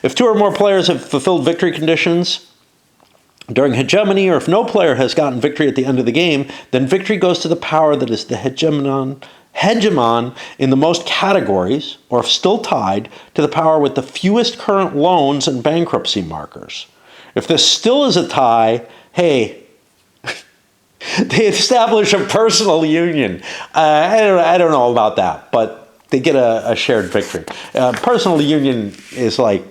If 2 or more players have fulfilled victory conditions during hegemony, or if no player has gotten victory at the end of the game, then victory goes to the power that is the hegemon in the most categories, or if still tied, to the power with the fewest current loans and bankruptcy markers. If this still is a tie, hey, they establish a personal union. I don't know about that, but they get a shared victory. Personal union is like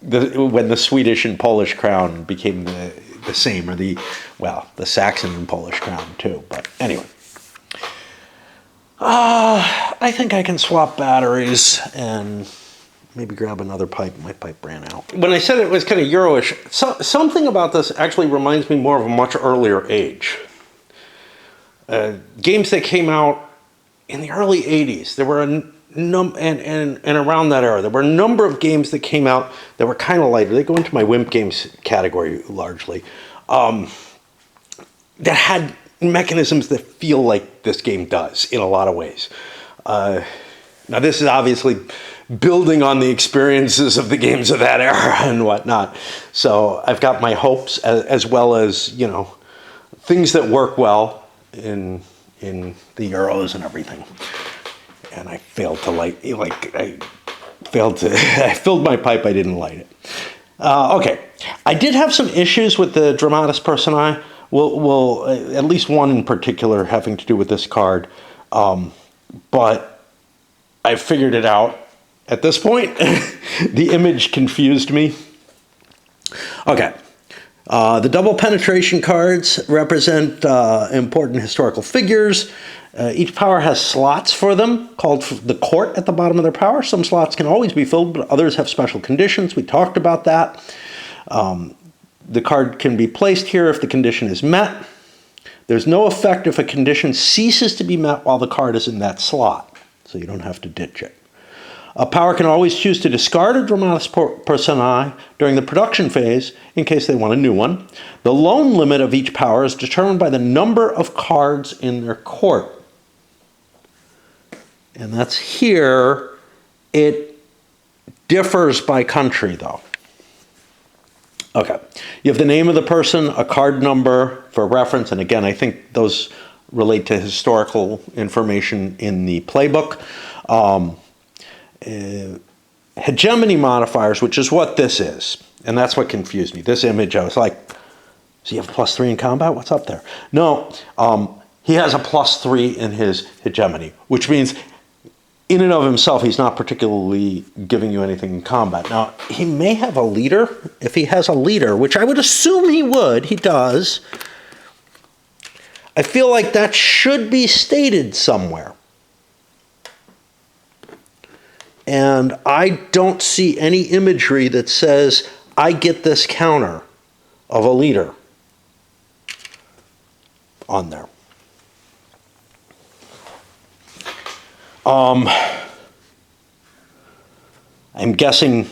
when the Swedish and Polish crown became the same, or the Saxon and Polish crown too. But anyway, I think I can swap batteries and maybe grab another pipe. My pipe ran out. When I said it was kind of Euro-ish, something about this actually reminds me more of a much earlier age. Games that came out in the early 80s, there were and around that era, there were a number of games that came out that were kind of lighter. They go into my Wimp Games category largely, that had mechanisms that feel like this game does in a lot of ways. Now this is obviously building on the experiences of the games of that era and whatnot. So I've got my hopes as well as, things that work well in the Euros and everything. And I failed to I filled my pipe, I didn't light it. Okay, I did have some issues with the Dramatis Personae. Well, at least one in particular having to do with this card. But I figured it out at this point. The image confused me. Okay. The double penetration cards represent important historical figures. Each power has slots for them, called the court at the bottom of their power. Some slots can always be filled, but others have special conditions. We talked about that. The card can be placed here if the condition is met. There's no effect if a condition ceases to be met while the card is in that slot, so you don't have to ditch it. A power can always choose to discard a Dramatis Personae during the production phase in case they want a new one. The loan limit of each power is determined by the number of cards in their court. And that's here. It differs by country, though. Okay. You have the name of the person, a card number for reference, and again, I think those relate to historical information in the playbook. Hegemony modifiers, which is what this is, and that's what confused me. This image, I was like, does he have +3 in combat? What's up there? No, he has a +3 in his hegemony, which means in and of himself, he's not particularly giving you anything in combat. Now, he may have a leader. If he has a leader, which I would assume he would, he does. I feel like that should be stated somewhere. And I don't see any imagery that says, I get this counter of a leader on there. I'm guessing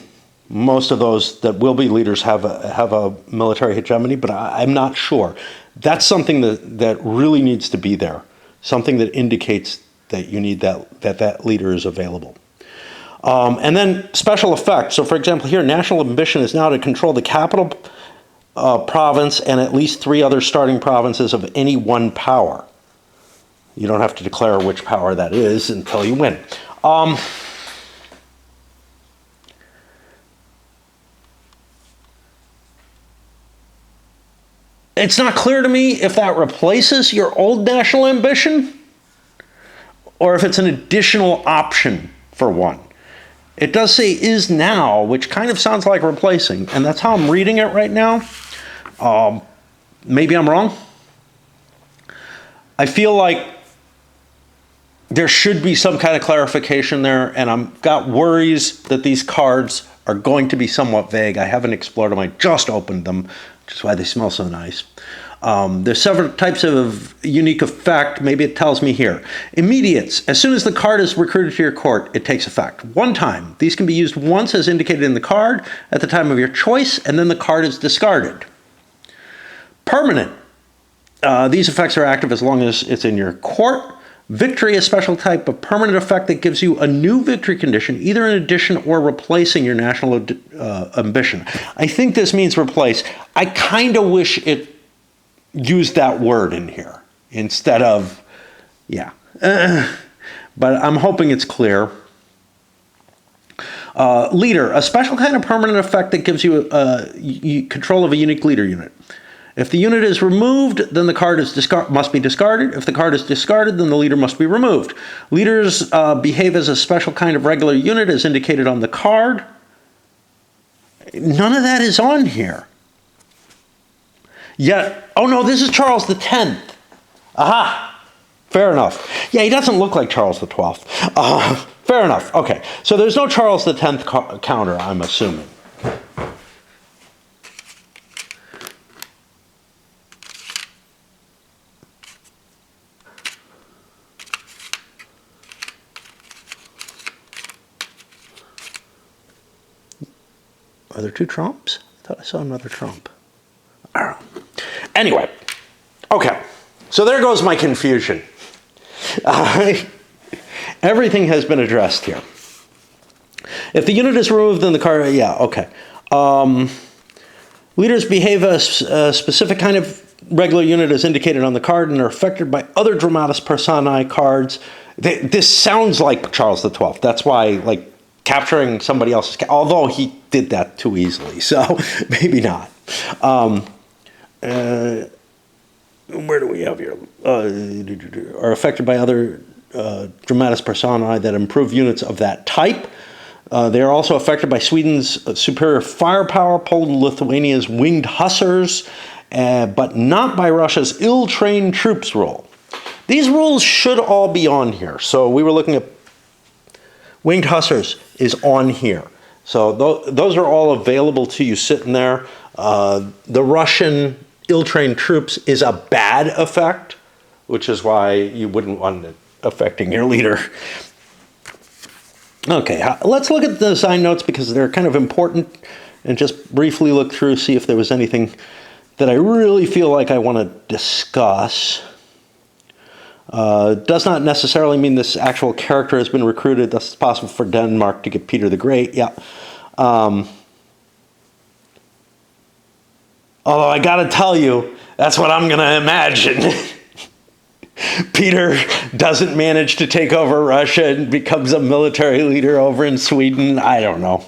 most of those that will be leaders have a military hegemony, but I'm not sure. That's something that really needs to be there, something that indicates that you need that leader is available. And then special effects. So for example, here, national ambition is now to control the capital province and at least 3 other starting provinces of any one power. You don't have to declare which power that is until you win. It's not clear to me if that replaces your old national ambition or if it's an additional option for one. It does say is now, which kind of sounds like replacing, and that's how I'm reading it right now. Maybe I'm wrong. I feel like there should be some kind of clarification there, and I've got worries that these cards are going to be somewhat vague. I haven't explored them. I just opened them, which is why they smell so nice. There's several types of unique effect. Maybe it tells me here. Immediates. As soon as the card is recruited to your court, it takes effect. One time. These can be used once as indicated in the card at the time of your choice, and then the card is discarded. Permanent. These effects are active as long as it's in your court. Victory, a special type of permanent effect that gives you a new victory condition, either in addition or replacing your national ambition. I think this means replace. I kind of wish it used that word in here instead of, yeah. But I'm hoping it's clear. Leader, a special kind of permanent effect that gives you control of a unique leader unit. If the unit is removed, then the card must be discarded. If the card is discarded, then the leader must be removed. Leaders behave as a special kind of regular unit as indicated on the card. None of that is on here. Yet, oh no, this is Charles X. Aha! Fair enough. Yeah, he doesn't look like Charles XII. Fair enough. Okay, so there's no Charles X counter, I'm assuming. Are there two Trumps? I thought I saw another Trump. I don't know. Anyway, okay. So there goes my confusion. Everything has been addressed here. If the unit is removed, then the card, yeah, okay. Leaders behave as a specific kind of regular unit as indicated on the card and are affected by other dramatis personae cards. This sounds like Charles XII. That's why, like, capturing somebody else's, although he did that too easily, so maybe not. Where do we have here? Are affected by other dramatis personae that improve units of that type. They are also affected by Sweden's superior firepower, Poland and Lithuania's winged hussars, but not by Russia's ill-trained troops rule. These rules should all be on here. So we were looking at winged hussars is on here. So those are all available to you sitting there. The Russian ill-trained troops is a bad effect, which is why you wouldn't want it affecting your leader. Okay, let's look at the design notes because they're kind of important and just briefly look through, see if there was anything that I really feel like I want to discuss. Does not necessarily mean this actual character has been recruited. Thus, it's possible for Denmark to get Peter the Great. Yeah. Although I got to tell you, that's what I'm going to imagine. Peter doesn't manage to take over Russia and becomes a military leader over in Sweden. I don't know.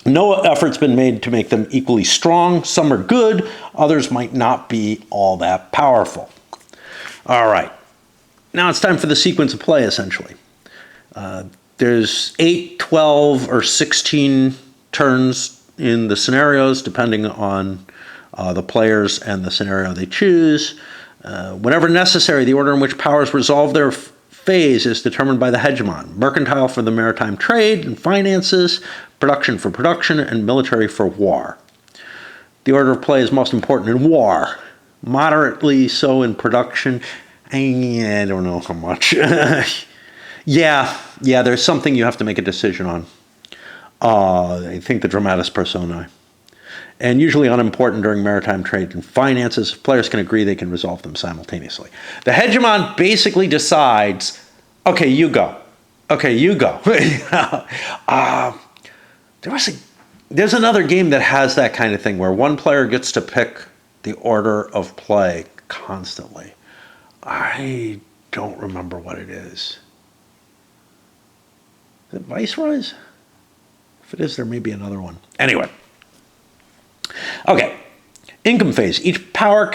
No effort's been made to make them equally strong. Some are good. Others might not be all that powerful. All right. Now it's time for the sequence of play, essentially. There's 8, 12, or 16 turns in the scenarios, depending on the players and the scenario they choose. Whenever necessary, the order in which powers resolve their phase is determined by the hegemon. Mercantile for the maritime trade and finances, production for production, and military for war. The order of play is most important in war. Moderately so in production. I don't know how much. Yeah, there's something you have to make a decision on. I think the dramatis personae. And usually unimportant during maritime trade and finances. If players can agree, they can resolve them simultaneously. The hegemon basically decides, okay, you go. Okay, you go. There's another game that has that kind of thing where one player gets to pick the order of play constantly. I don't remember what it is. Is it viceroys? If it is, there may be another one. Anyway. Okay. Income phase. Each power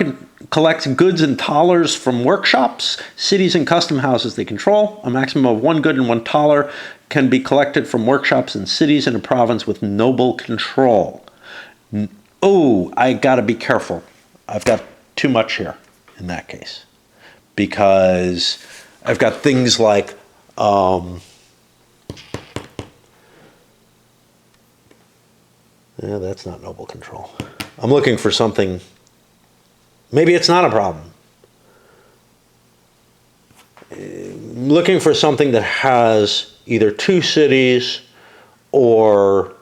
collects goods and thalers from workshops, cities, and custom houses they control. A maximum of 1 good and 1 thaler can be collected from workshops and cities in a province with noble control. Oh, I got to be careful. I've got too much here in that case. Because I've got things like... yeah, that's not noble control. I'm looking for something. Maybe it's not a problem. I'm looking for something that has either 2 cities or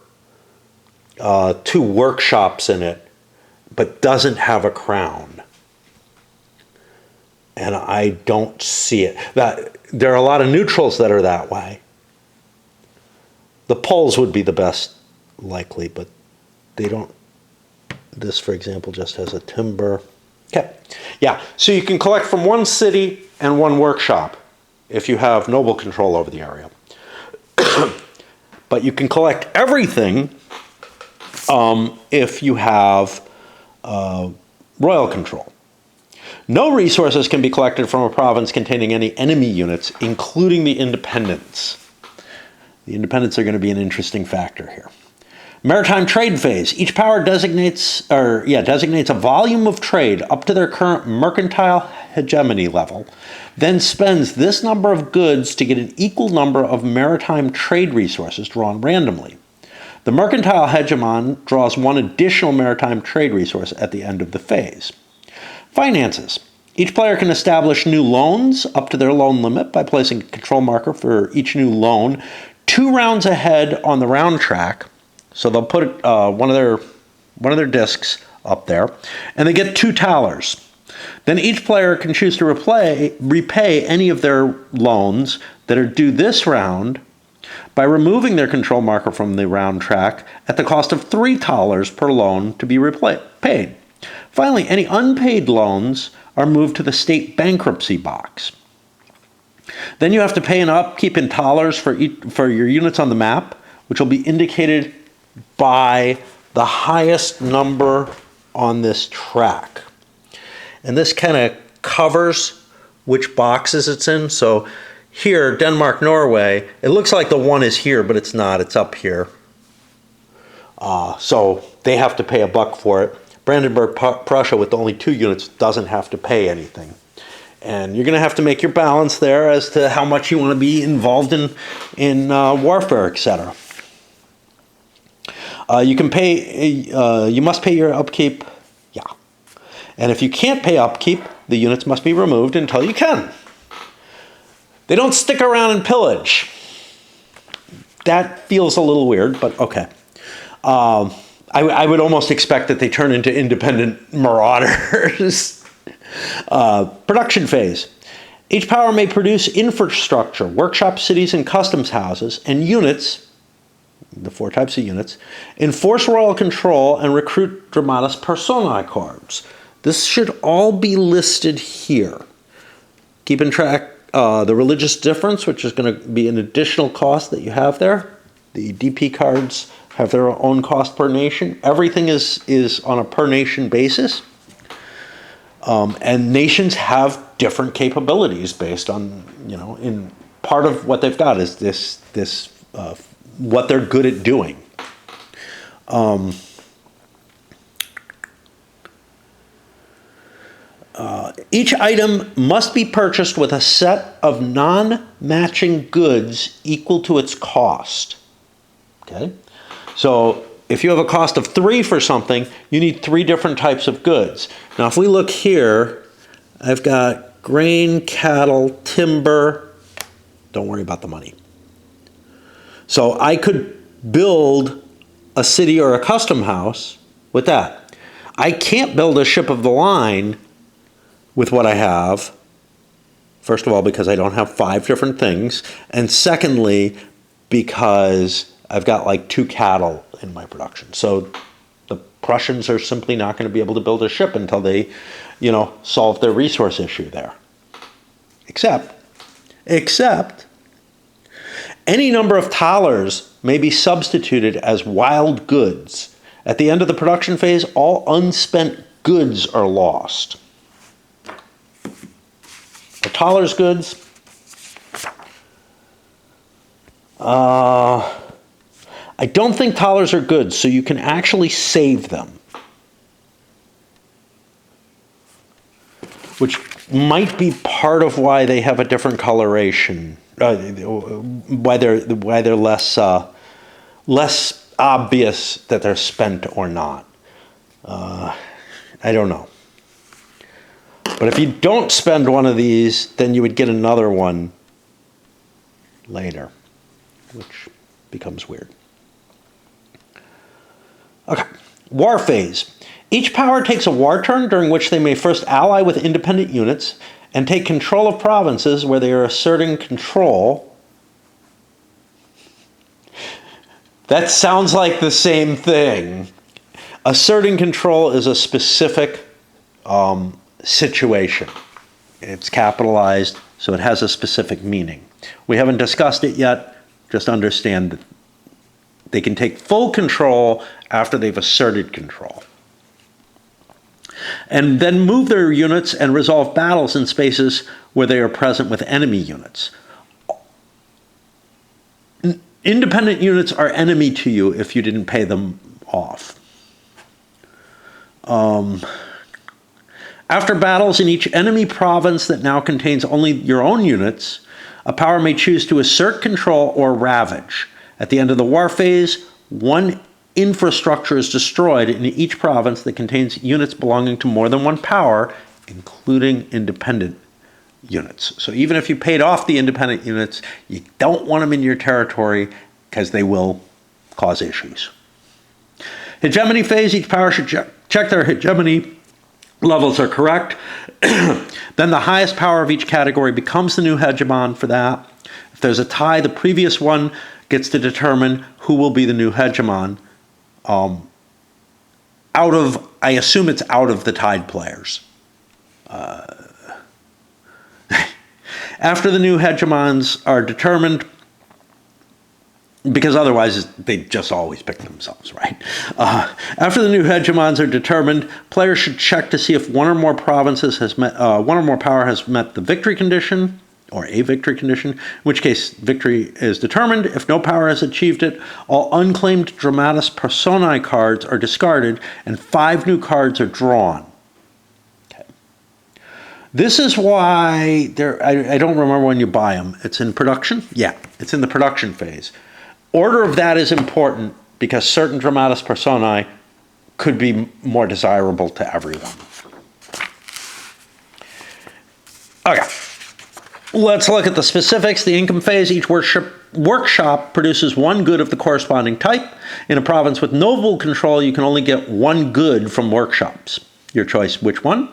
2 workshops in it, but doesn't have a crown. And I don't see it. There are a lot of neutrals that are that way. The Poles would be the best likely, but they don't. This, for example, just has a timber. Okay. Yeah. So you can collect from 1 city and 1 workshop if you have noble control over the area. But you can collect everything if you have royal control. No resources can be collected from a province containing any enemy units, including the independents. The independents are going to be an interesting factor here. Maritime trade phase. Each power designates a volume of trade up to their current mercantile hegemony level, then spends this number of goods to get an equal number of maritime trade resources drawn randomly. The mercantile hegemon draws 1 additional maritime trade resource at the end of the phase. Finances. Each player can establish new loans up to their loan limit by placing a control marker for each new loan 2 rounds ahead on the round track. So they'll put one of their discs up there, and they get 2 thalers. Then each player can choose to repay any of their loans that are due this round by removing their control marker from the round track at the cost of 3 thalers per loan to be paid. Finally, any unpaid loans are moved to the state bankruptcy box. Then you have to pay an upkeep in thalers for your units on the map, which will be indicated by the highest number on this track. And this kind of covers which boxes it's in. So here, Denmark, Norway, it looks like the 1 is here, but it's not. It's up here. So they have to pay $1 for it. Brandenburg, Prussia, with only 2 units, doesn't have to pay anything. And you're going to have to make your balance there as to how much you want to be involved in warfare, etc. You must pay your upkeep, yeah. And if you can't pay upkeep, the units must be removed until you can. They don't stick around and pillage. That feels a little weird, but okay. I would almost expect that they turn into independent marauders. Production phase. Each power may produce infrastructure, workshop, cities, and customs houses, and units, the 4 types of units, enforce royal control and recruit dramatis personae corps. This should all be listed here. Keeping track the religious difference, which is going to be an additional cost that you have there. The DP cards have their own cost per nation. Everything is on a per nation basis. And nations have different capabilities based on, in part of what they've got is this what they're good at doing. Each item must be purchased with a set of non-matching goods equal to its cost. Okay? So if you have a cost of 3 for something, you need 3 different types of goods. Now if we look here, I've got grain, cattle, timber. Don't worry about the money. So I could build a city or a custom house with that. I can't build a ship of the line with what I have. First of all, because I don't have 5 different things. And secondly, because I've got like 2 cattle in my production. So the Prussians are simply not going to be able to build a ship until they, solve their resource issue there. Except, Any number of thalers may be substituted as wild goods. At the end of the production phase, all unspent goods are lost. Are thalers goods? I don't think thalers are goods, so you can actually save them. Which might be part of why they have a different coloration. Why they're less obvious that they're spent or not. I don't know. But if you don't spend one of these, then you would get another one later, which becomes weird. Okay, war phase. Each power takes a war turn during which they may first ally with independent units and take control of provinces where they are asserting control. That sounds like the same thing. Asserting control is a specific situation. It's capitalized, so it has a specific meaning. We haven't discussed it yet. Just understand that they can take full control after they've asserted control. And then move their units and resolve battles in spaces where they are present with enemy units. Independent units are enemy to you if you didn't pay them off. After battles in each enemy province that now contains only your own units, a power may choose to assert control or ravage. At the end of the war phase, one infrastructure is destroyed in each province that contains units belonging to more than one power, including independent units. So even if you paid off the independent units, you don't want them in your territory because they will cause issues. Hegemony phase, each power should check their hegemony levels are correct. Then the highest power of each category becomes the new hegemon for that. If there's a tie, the previous one gets to determine who will be the new hegemon. I assume it's out of the tied players. After the new hegemons are determined, because otherwise they just always pick themselves, right? After the new hegemons are determined, players should check to see if one or more provinces has met, one or more power has met the victory condition, or a victory condition, in which case victory is determined. If no power has achieved it, all unclaimed Dramatis Personae cards are discarded and 5 new cards are drawn. Okay. This is why I don't remember when you buy them. It's in production? Yeah, it's in the production phase. Order of that is important because certain Dramatis Personae could be more desirable to everyone. Okay. Let's look at the specifics. The income phase, each workshop produces 1 good of the corresponding type. In a province with noble control, you can only get 1 good from workshops. Your choice, which one?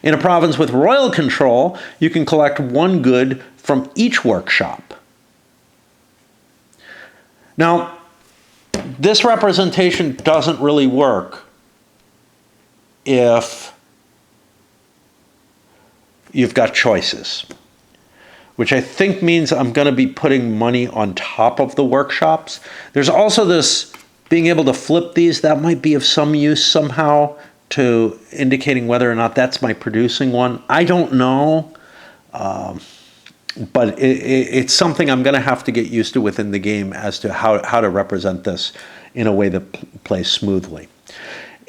In a province with royal control, you can collect 1 good from each workshop. Now, this representation doesn't really work if you've got choices, which I think means I'm going to be putting money on top of the workshops. There's also this being able to flip these. That might be of some use somehow to indicating whether or not that's my producing one. I don't know, but it's something I'm going to have to get used to within the game as to how to represent this in a way that plays smoothly.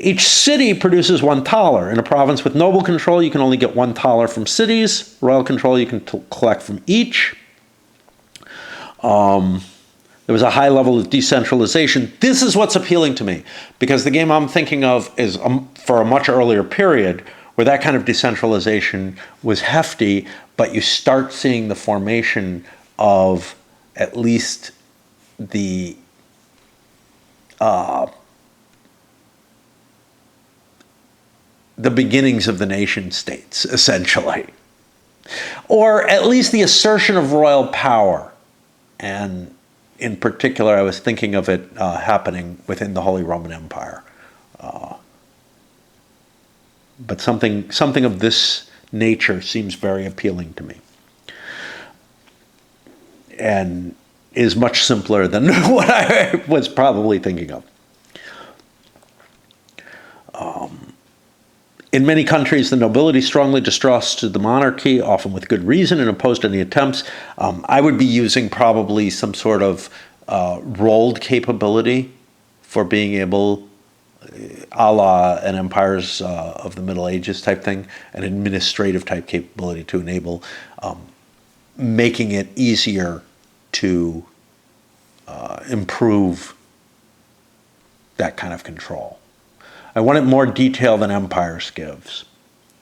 Each city produces 1 thaler. In a province with noble control, you can only get 1 thaler from cities. Royal control, you can collect from each. There was a high level of decentralization. This is what's appealing to me, because the game I'm thinking of is for a much earlier period where that kind of decentralization was hefty, but you start seeing the formation of at least the beginnings of the nation states, essentially. Or at least the assertion of royal power. And in particular, I was thinking of it happening within the Holy Roman Empire. But something of this nature seems very appealing to me. And is much simpler than what I was probably thinking of. In many countries, the nobility strongly distrusted the monarchy, often with good reason, and opposed any attempts. I would be using probably some sort of rolled capability for being able, a la an Empires of the Middle Ages type thing, an administrative type capability to enable making it easier to improve that kind of control. I wanted more detail than Empires gives,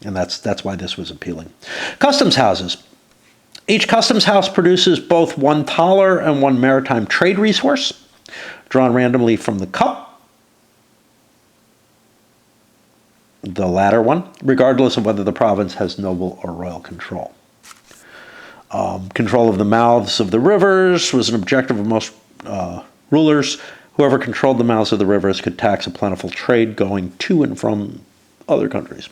and that's why this was appealing. Customs houses. Each customs house produces both one thaler and one maritime trade resource, drawn randomly from the cup, the latter one, regardless of whether the province has noble or royal control. Control of the mouths of the rivers was an objective of most rulers. Whoever controlled the mouths of the rivers could tax a plentiful trade going to and from other countries.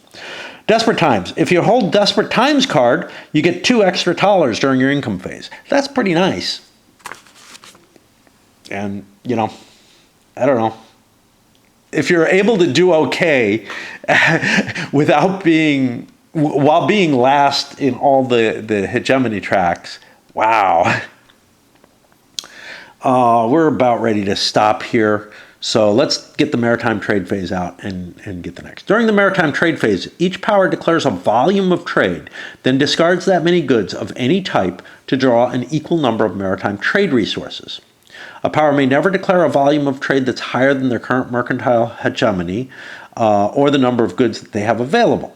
Desperate times. If you hold Desperate Times card, you get 2 extra thalers during your income phase. That's pretty nice. And, you know, I don't know. If you're able to do okay without being, while being last in all the hegemony tracks, wow. We're about ready to stop here. So let's get the maritime trade phase out and get the next. During the maritime trade phase, each power declares a volume of trade, then discards that many goods of any type to draw an equal number of maritime trade resources. A power may never declare a volume of trade that's higher than their current mercantile hegemony or the number of goods that they have available.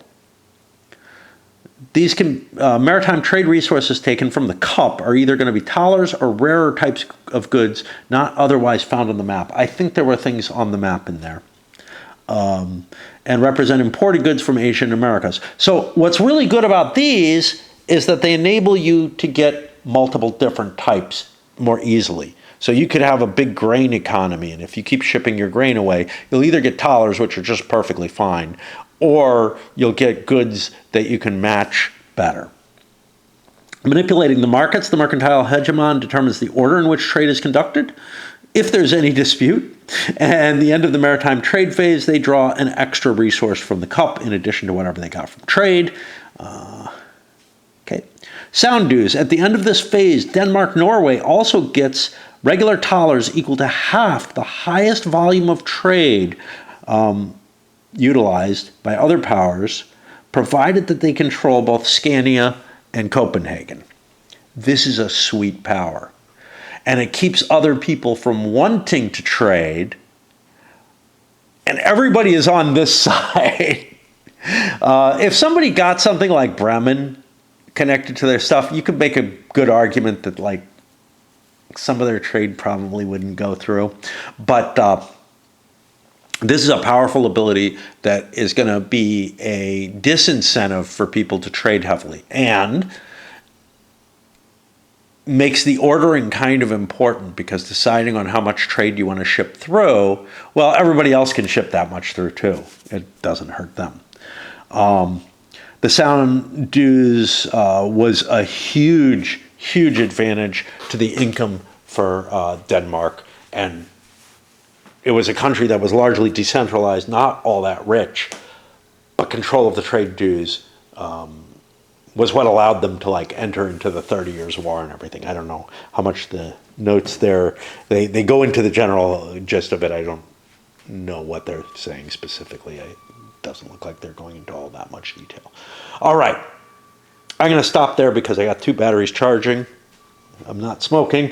These maritime trade resources taken from the cup are either going to be thalers or rarer types of goods not otherwise found on the map. I think there were things on the map in there. And represent imported goods from Asia and Americas. So what's really good about these is that they enable you to get multiple different types more easily. So you could have a big grain economy, and if you keep shipping your grain away, you'll either get thalers, which are just perfectly fine, or you'll get goods that you can match better. Manipulating the markets, the mercantile hegemon determines the order in which trade is conducted, if there's any dispute. And the end of the maritime trade phase, they draw an extra resource from the cup in addition to whatever they got from trade. Okay. Sound dues. At the end of this phase, Denmark-Norway also gets regular thalers equal to half the highest volume of trade utilized by other powers, provided that they control both Scania and Copenhagen. This is a sweet power. And it keeps other people from wanting to trade, and everybody is on this side. If somebody got something like Bremen connected to their stuff, you could make a good argument that like some of their trade probably wouldn't go through. But this is a powerful ability that is going to be a disincentive for people to trade heavily, and makes the ordering kind of important, because deciding on how much trade you want to ship through, well, everybody else can ship that much through too. It doesn't hurt them. The sound dues was a huge, huge advantage to the income for Denmark, and it was a country that was largely decentralized, not all that rich, but control of the trade dues was what allowed them to like enter into the 30 Years' War and everything. I don't know how much the notes there, they go into the general gist of it. I don't know what they're saying specifically. It doesn't look like they're going into all that much detail. All right, I'm going to stop there because I got 2 batteries charging. I'm not smoking,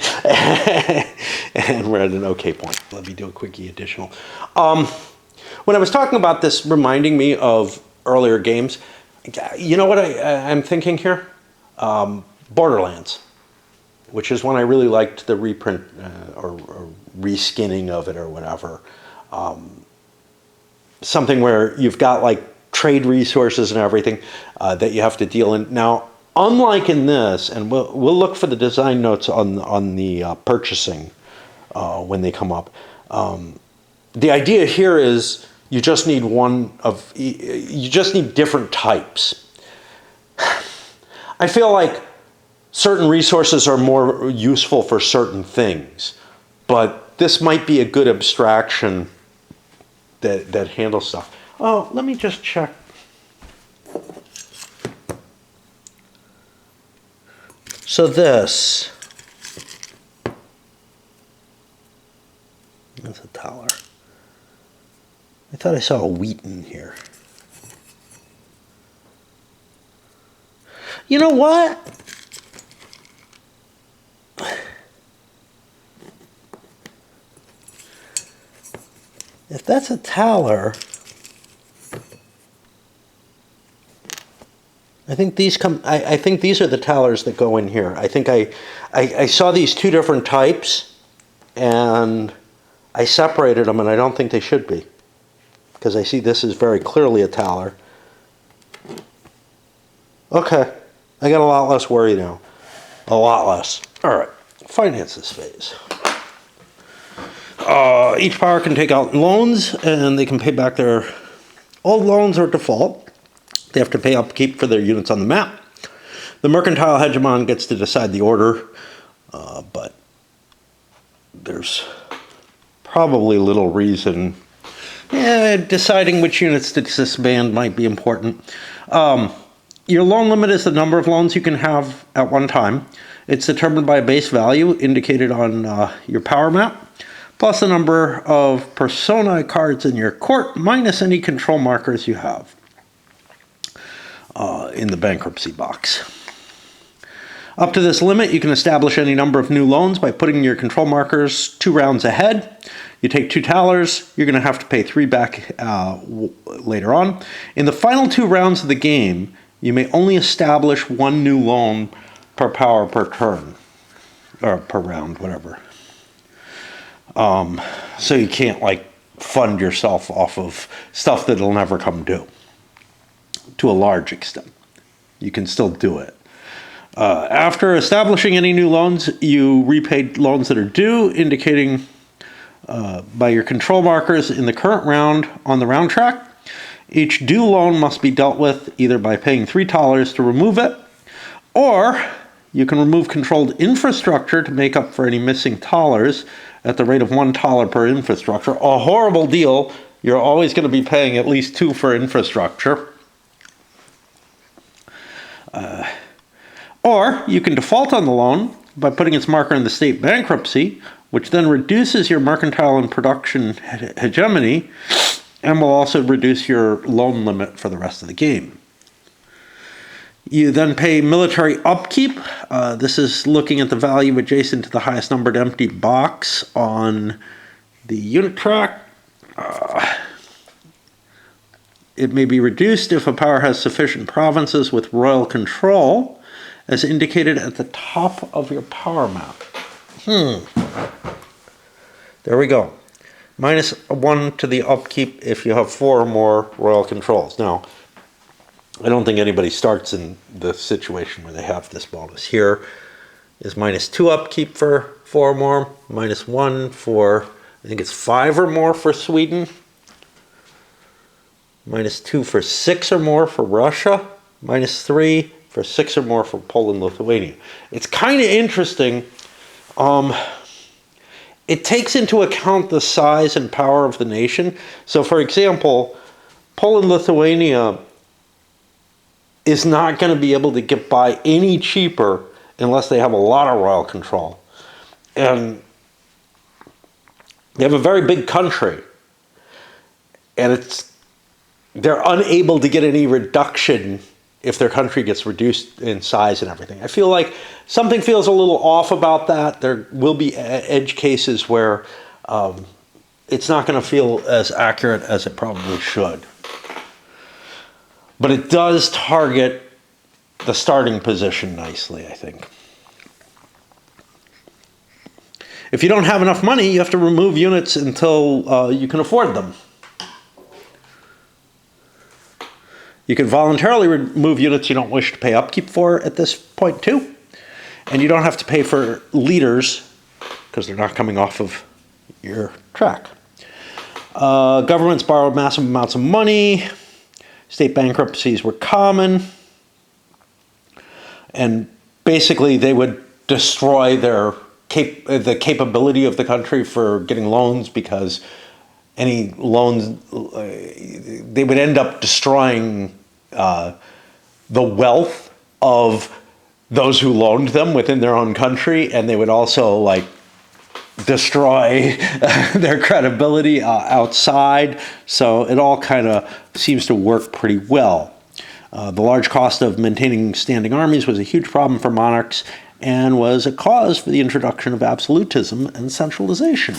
and we're at an okay point. Let me do a quickie additional. When I was talking about this reminding me of earlier games, you know what I'm thinking here? Borderlands, which is one I really liked the reprint or reskinning of it or whatever. Something where you've got like trade resources and everything that you have to deal in. Now, unlike in this, and we'll look for the design notes on the purchasing when they come up. The idea here is you just need you just need different types. I feel like certain resources are more useful for certain things. But this might be a good abstraction that handles stuff. Oh, let me just check. So that's a dollar. I thought I saw a wheat in here. You know what? If that's a taler, I think these come. I think these are the talers that go in here. I think I saw these two different types, and I separated them, and I don't think they should be, because I see this is very clearly a taler. Okay, I got a lot less worry now. A lot less. All right, finances phase. Each power can take out loans, and they can pay back their old loans or default. They have to pay upkeep for their units on the map. The mercantile hegemon gets to decide the order, but there's probably little reason. Deciding which units to disband might be important. Your loan limit is the number of loans you can have at one time. It's determined by a base value indicated on your power map, plus the number of personae cards in your court, minus any control markers you have in the bankruptcy box. Up to this limit, you can establish any number of new loans by putting your control markers 2 rounds ahead. You take 2 talers, you're going to have to pay 3 back later on. In the final 2 rounds of the game, you may only establish 1 new loan per power per turn, or per round, whatever. So you can't like fund yourself off of stuff that'll never come due. To a large extent, you can still do it. After establishing any new loans, you repay loans that are due, indicating by your control markers in the current round on the round track. Each due loan must be dealt with either by paying 3 talers to remove it, or you can remove controlled infrastructure to make up for any missing talers at the rate of 1 taler per infrastructure. A horrible deal. You're always going to be paying at least 2 for infrastructure. Or you can default on the loan by putting its marker in the state bankruptcy, which then reduces your mercantile and production hegemony, and will also reduce your loan limit for the rest of the game. You then pay military upkeep. This is looking at the value adjacent to the highest numbered empty box on the unit track. It may be reduced if a power has sufficient provinces with royal control, as indicated at the top of your power map. There we go. -1 to the upkeep if you have 4 or more royal controls. Now, I don't think anybody starts in the situation where they have this bonus. Here is -2 upkeep for 4 or more, -1 for, I think it's 5 or more for Sweden, -2 for 6 or more for Russia, -3 for 6 or more for Poland, Lithuania. It's kind of interesting. It takes into account the size and power of the nation. So, for example, Poland, Lithuania is not going to be able to get by any cheaper unless they have a lot of royal control. And they have a very big country. And they're unable to get any reduction if their country gets reduced in size and everything. I feel like something feels a little off about that. There will be edge cases where it's not going to feel as accurate as it probably should. But it does target the starting position nicely, I think. If you don't have enough money, you have to remove units until you can afford them. You can voluntarily remove units you don't wish to pay upkeep for at this point too. And you don't have to pay for leaders because they're not coming off of your track. Governments borrowed massive amounts of money. State bankruptcies were common. And basically they would destroy the capability of the country for getting loans, because any loans, they would end up destroying the wealth of those who loaned them within their own country, and they would also like destroy their credibility outside. So it all kind of seems to work pretty well. The large cost of maintaining standing armies was a huge problem for monarchs and was a cause for the introduction of absolutism and centralization.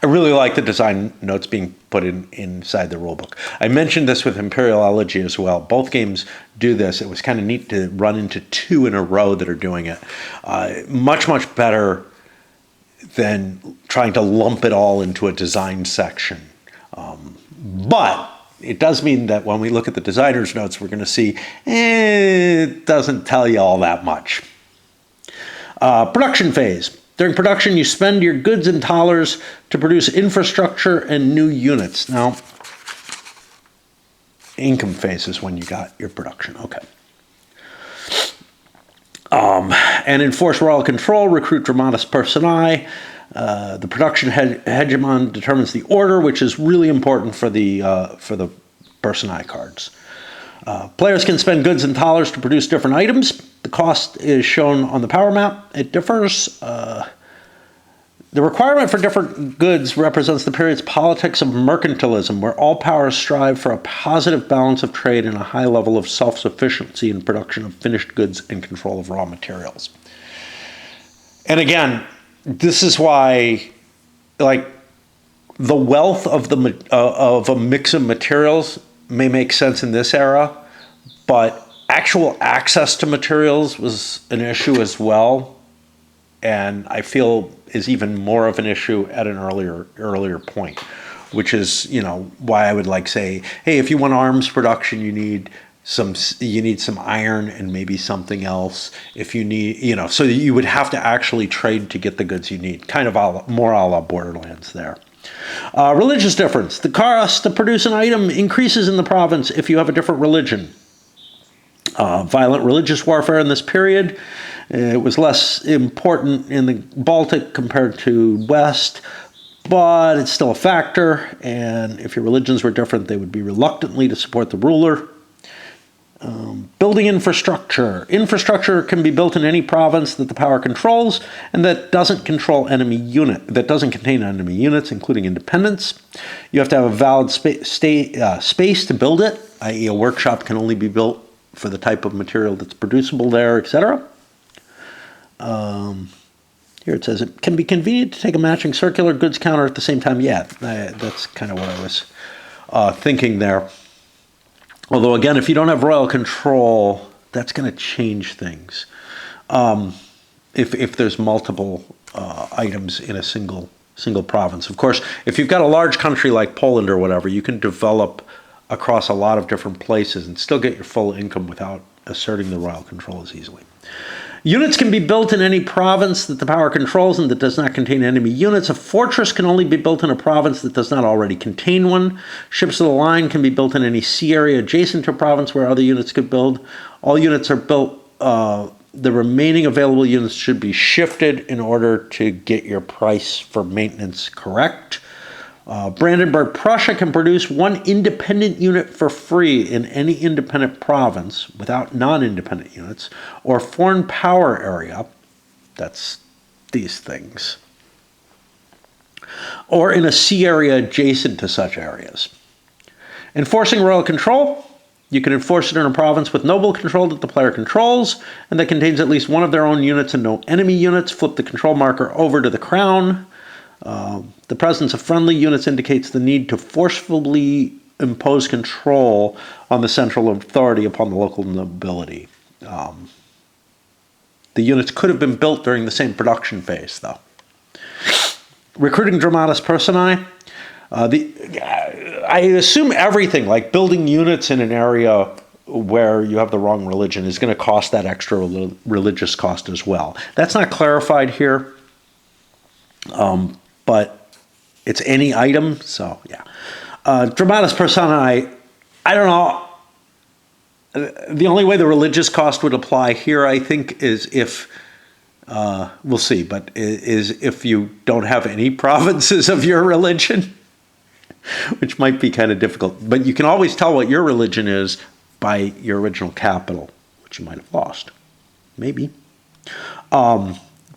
I really like the design notes being put inside the rulebook. I mentioned this with Imperial Elegy as well. Both games do this. It was kind of neat to run into two in a row that are doing it. Much, much better than trying to lump it all into a design section. But it does mean that when we look at the designer's notes, we're going to see it doesn't tell you all that much. Production phase. During production, you spend your goods and dollars to produce infrastructure and new units. Now, income phase is when you got your production. Okay. And enforce royal control, recruit dramatis personae. The production hegemon determines the order, which is really important for the personae cards. Players can spend goods and dollars to produce different items. The cost is shown on the power map. It differs. The requirement for different goods represents the period's politics of mercantilism, where all powers strive for a positive balance of trade and a high level of self-sufficiency in production of finished goods and control of raw materials. And again, this is why, like, the wealth of a mix of materials may make sense in this era, but actual access to materials was an issue as well, and I feel is even more of an issue at an earlier point, which is, you know, why I would like say, hey, if you want arms production, you need some iron and maybe something else. If you need, you know, so you would have to actually trade to get the goods you need, kind of more a la Borderlands there. Religious difference. The cost to produce an item increases in the province if you have a different religion. Violent religious warfare in this period. It was less important in the Baltic compared to West, but it's still a factor, and if your religions were different, they would be reluctantly to support the ruler. Building infrastructure. Infrastructure can be built in any province that the power controls and that doesn't contain enemy units, including independence. You have to have a valid space to build it, i.e. a workshop can only be built for the type of material that's producible there, etc. Here it says it can be convenient to take a matching circular goods counter at the same time. Yeah, that's kind of what I was thinking there. Although, again, if you don't have royal control, that's going to change things. If there's multiple items in a single province. Of course, if you've got a large country like Poland or whatever, you can develop across a lot of different places and still get your full income without asserting the royal control as easily. Units can be built in any province that the power controls and that does not contain enemy units. A fortress can only be built in a province that does not already contain one. Ships of the line can be built in any sea area adjacent to a province where other units could build. All units are built. The remaining available units should be shifted in order to get your price for maintenance correct. Brandenburg, Prussia can produce one independent unit for free in any independent province without non-independent units, or foreign power area, that's these things, or in a sea area adjacent to such areas. Enforcing royal control. You can enforce it in a province with noble control that the player controls and that contains at least one of their own units and no enemy units. Flip the control marker over to the crown. The presence of friendly units indicates the need to forcefully impose control on the central authority upon the local nobility. The units could have been built during the same production phase, though. Recruiting dramatis personae. I assume everything, like building units in an area where you have the wrong religion, is going to cost that extra religious cost as well. That's not clarified here, but it's any item, so yeah. Dramatis personae, I don't know. The only way the religious cost would apply here, I think, is if, we'll see, but is if you don't have any provinces of your religion, which might be kind of difficult. But you can always tell what your religion is by your original capital, which you might have lost. Maybe.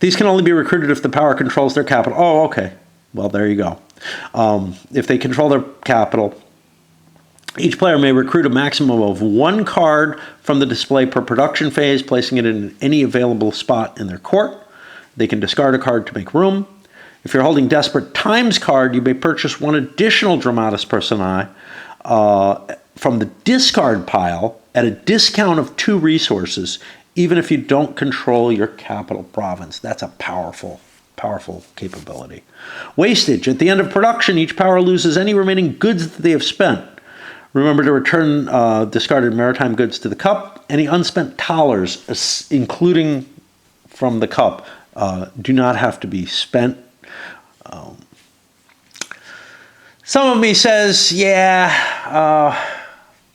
These can only be recruited if the power controls their capital. Oh, okay. Well, there you go. If they control their capital, each player may recruit a maximum of 1 card from the display per production phase, placing it in any available spot in their court. They can discard a card to make room. If you're holding Desperate Times card, you may purchase 1 additional Dramatis Personae from the discard pile at a discount of 2 resources, even if you don't control your capital province. That's a powerful capability. Wastage. At the end of production, each power loses any remaining goods that they have spent. Remember to return discarded maritime goods to the cup. Any unspent thalers, including from the cup, do not have to be spent. Some of me says, yeah,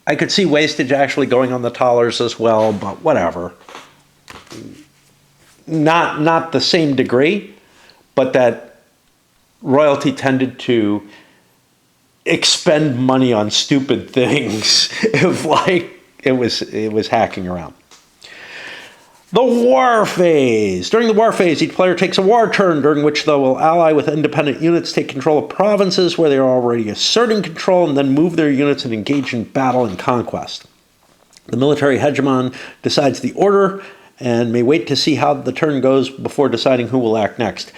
I could see wastage actually going on the thalers as well, but whatever. Not the same degree, but that royalty tended to expend money on stupid things if it was hacking around. The war phase. During the war phase, each player takes a war turn during which they will ally with independent units, take control of provinces where they are already asserting control, and then move their units and engage in battle and conquest. The military hegemon decides the order and may wait to see how the turn goes before deciding who will act next.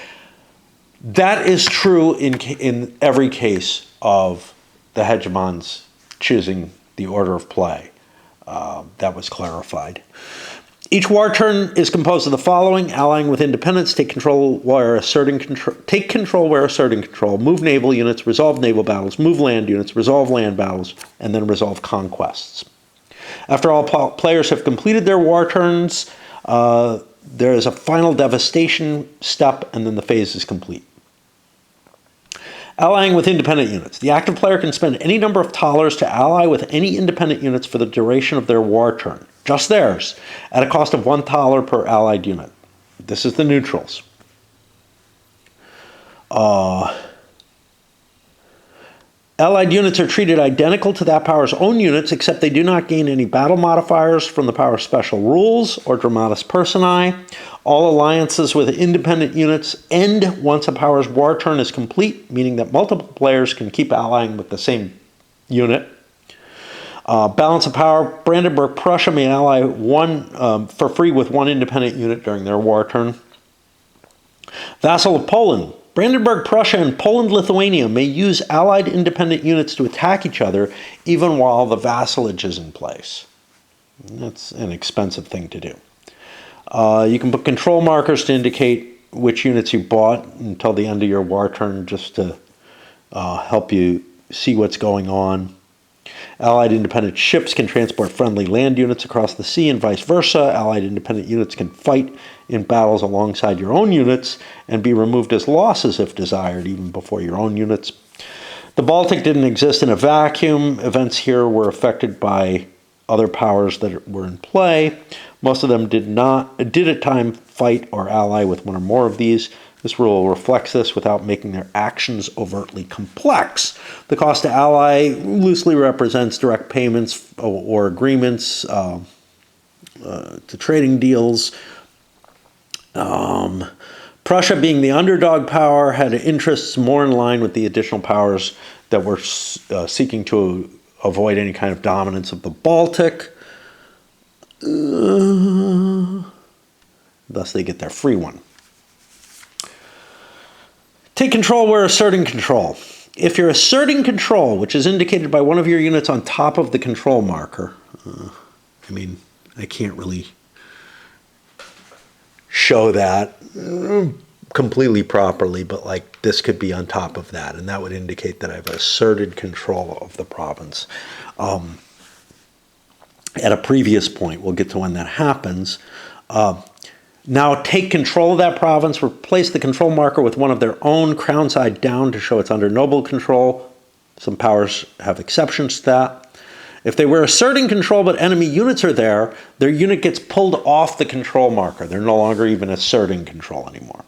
That is true in every case of the hegemons choosing the order of play. That was clarified. Each war turn is composed of the following: allying with independents, take control where asserting control, move naval units, resolve naval battles, move land units, resolve land battles, and then resolve conquests. After all players have completed their war turns, there is a final devastation step, and then the phase is complete. Allying with independent units. The active player can spend any number of thalers to ally with any independent units for the duration of their war turn, just theirs, at a cost of 1 thaler per allied unit. This is the neutrals. Allied units are treated identical to that power's own units, except they do not gain any battle modifiers from the power's special rules or Dramatis Personae. All alliances with independent units end once a power's war turn is complete, meaning that multiple players can keep allying with the same unit. Balance of power. Brandenburg Prussia may ally for free with 1 independent unit during their war turn. Vassal of Poland. Brandenburg Prussia and Poland Lithuania may use allied independent units to attack each other even while the vassalage is in place. That's an expensive thing to do. You can put control markers to indicate which units you bought until the end of your war turn, just to help you see what's going on. Allied independent ships can transport friendly land units across the sea and vice versa. Allied independent units can fight in battles alongside your own units and be removed as losses if desired, even before your own units. The Baltic didn't exist in a vacuum. Events here were affected by other powers that were in play. Most of them did at times fight or ally with one or more of these. This rule reflects this without making their actions overtly complex. The cost to ally loosely represents direct payments or agreements to trading deals. Prussia, being the underdog power, had interests more in line with the additional powers that were seeking to avoid any kind of dominance of the Baltic. Thus, they get their free one. Take control where asserting control. If you're asserting control, which is indicated by one of your units on top of the control marker, I can't really show that completely properly, but like this could be on top of that, and that would indicate that I've asserted control of the province. At a previous point, we'll get to when that happens. Now take control of that province, replace the control marker with one of their own, crown side down to show it's under noble control. Some powers have exceptions to that. If they were asserting control but enemy units are there, their unit gets pulled off the control marker. They're no longer even asserting control anymore.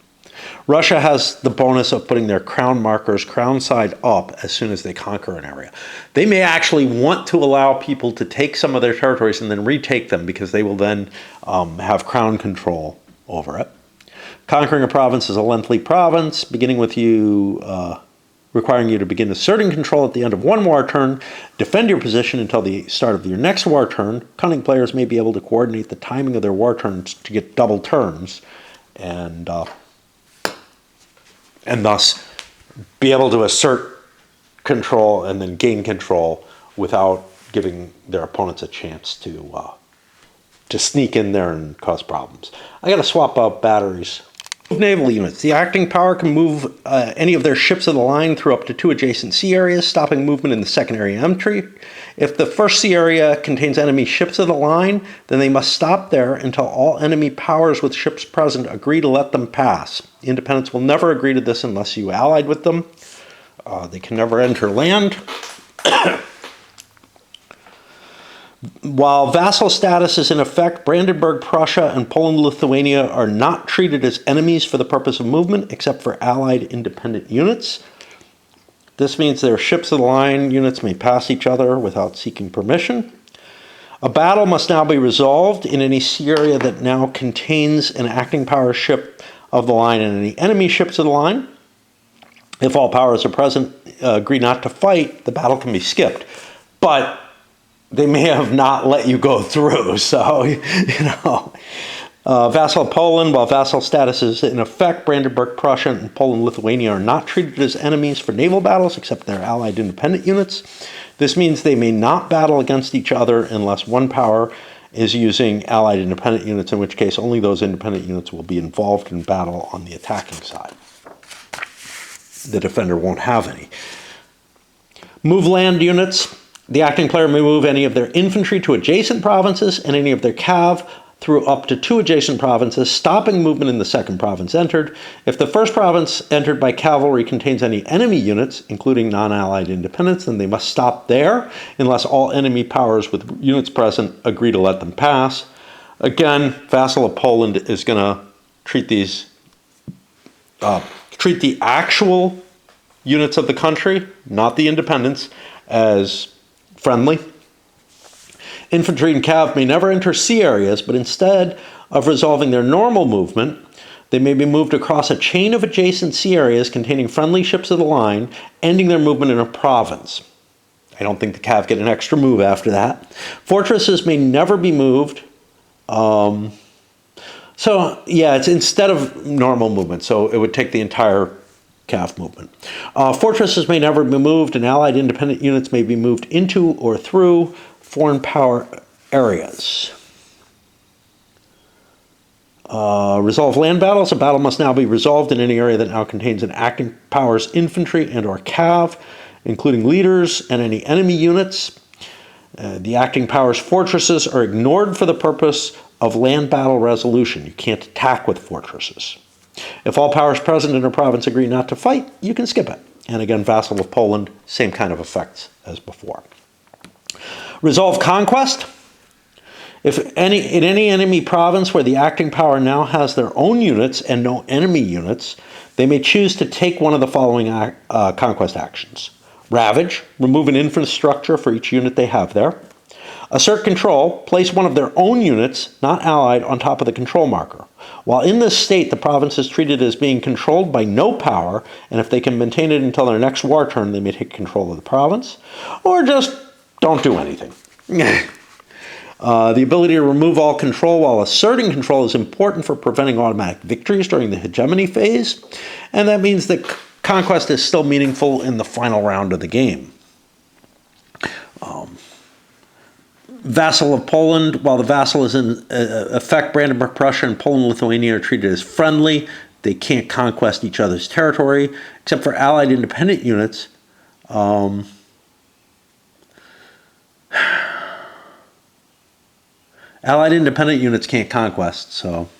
Russia has the bonus of putting their crown markers crown side up as soon as they conquer an area. They may actually want to allow people to take some of their territories and then retake them because they will then have crown control over it. Conquering a province is a lengthy province, beginning with you, requiring you to begin asserting control at the end of one war turn. Defend your position until the start of your next war turn. Cunning players may be able to coordinate the timing of their war turns to get double turns, and thus be able to assert control and then gain control without giving their opponents a chance to sneak in there and cause problems. I got to swap out batteries. Naval units. The acting power can move any of their ships of the line through up to 2 adjacent sea areas, stopping movement in the second area entry. If the first sea area contains enemy ships of the line, then they must stop there until all enemy powers with ships present agree to let them pass. The independents will never agree to this unless you allied with them. They can never enter land. While vassal status is in effect, Brandenburg, Prussia, and Poland, Lithuania are not treated as enemies for the purpose of movement, except for allied independent units. This means their ships of the line units may pass each other without seeking permission. A battle must now be resolved in any sea area that now contains an acting power ship of the line and any enemy ships of the line. If all powers are present, agree not to fight, the battle can be skipped. But they may have not let you go through, so, Vassal Poland, while vassal status is in effect, Brandenburg, Prussia, and Poland, Lithuania are not treated as enemies for naval battles, except their allied independent units. This means they may not battle against each other unless one power is using allied independent units, in which case only those independent units will be involved in battle on the attacking side. The defender won't have any. Move land units. The acting player may move any of their infantry to adjacent provinces and any of their cav through up to 2 adjacent provinces, stopping movement in the second province entered. If the first province entered by cavalry contains any enemy units, including non-allied independents, then they must stop there unless all enemy powers with units present agree to let them pass. Again, vassal of Poland is going to treat the actual units of the country, not the independents, as friendly. Infantry and cav may never enter sea areas, but instead of resolving their normal movement, they may be moved across a chain of adjacent sea areas containing friendly ships of the line, ending their movement in a province. I don't think the cav get an extra move after that. Fortresses may never be moved. It's instead of normal movement, so it would take the entire cav movement. Fortresses may never be moved, and allied independent units may be moved into or through foreign power areas. Resolve land battles. A battle must now be resolved in any area that now contains an acting powers infantry and or cav, including leaders and any enemy units. The acting powers fortresses are ignored for the purpose of land battle resolution. You can't attack with fortresses. If all powers present in a province agree not to fight, you can skip it. And again, vassal of Poland, same kind of effects as before. Resolve conquest. If in any enemy province where the acting power now has their own units and no enemy units, they may choose to take one of the following conquest actions. Ravage, remove an infrastructure for each unit they have there. Assert control, place one of their own units, not allied, on top of the control marker. While in this state, the province is treated as being controlled by no power, and if they can maintain it until their next war turn, they may take control of the province, or just don't do anything. The ability to remove all control while asserting control is important for preventing automatic victories during the hegemony phase, and that means that conquest is still meaningful in the final round of the game. Vassal of Poland, while the vassal is in effect, Brandenburg, Prussia, and Poland, Lithuania are treated as friendly. They can't conquest each other's territory, except for allied independent units. Allied independent units can't conquest, so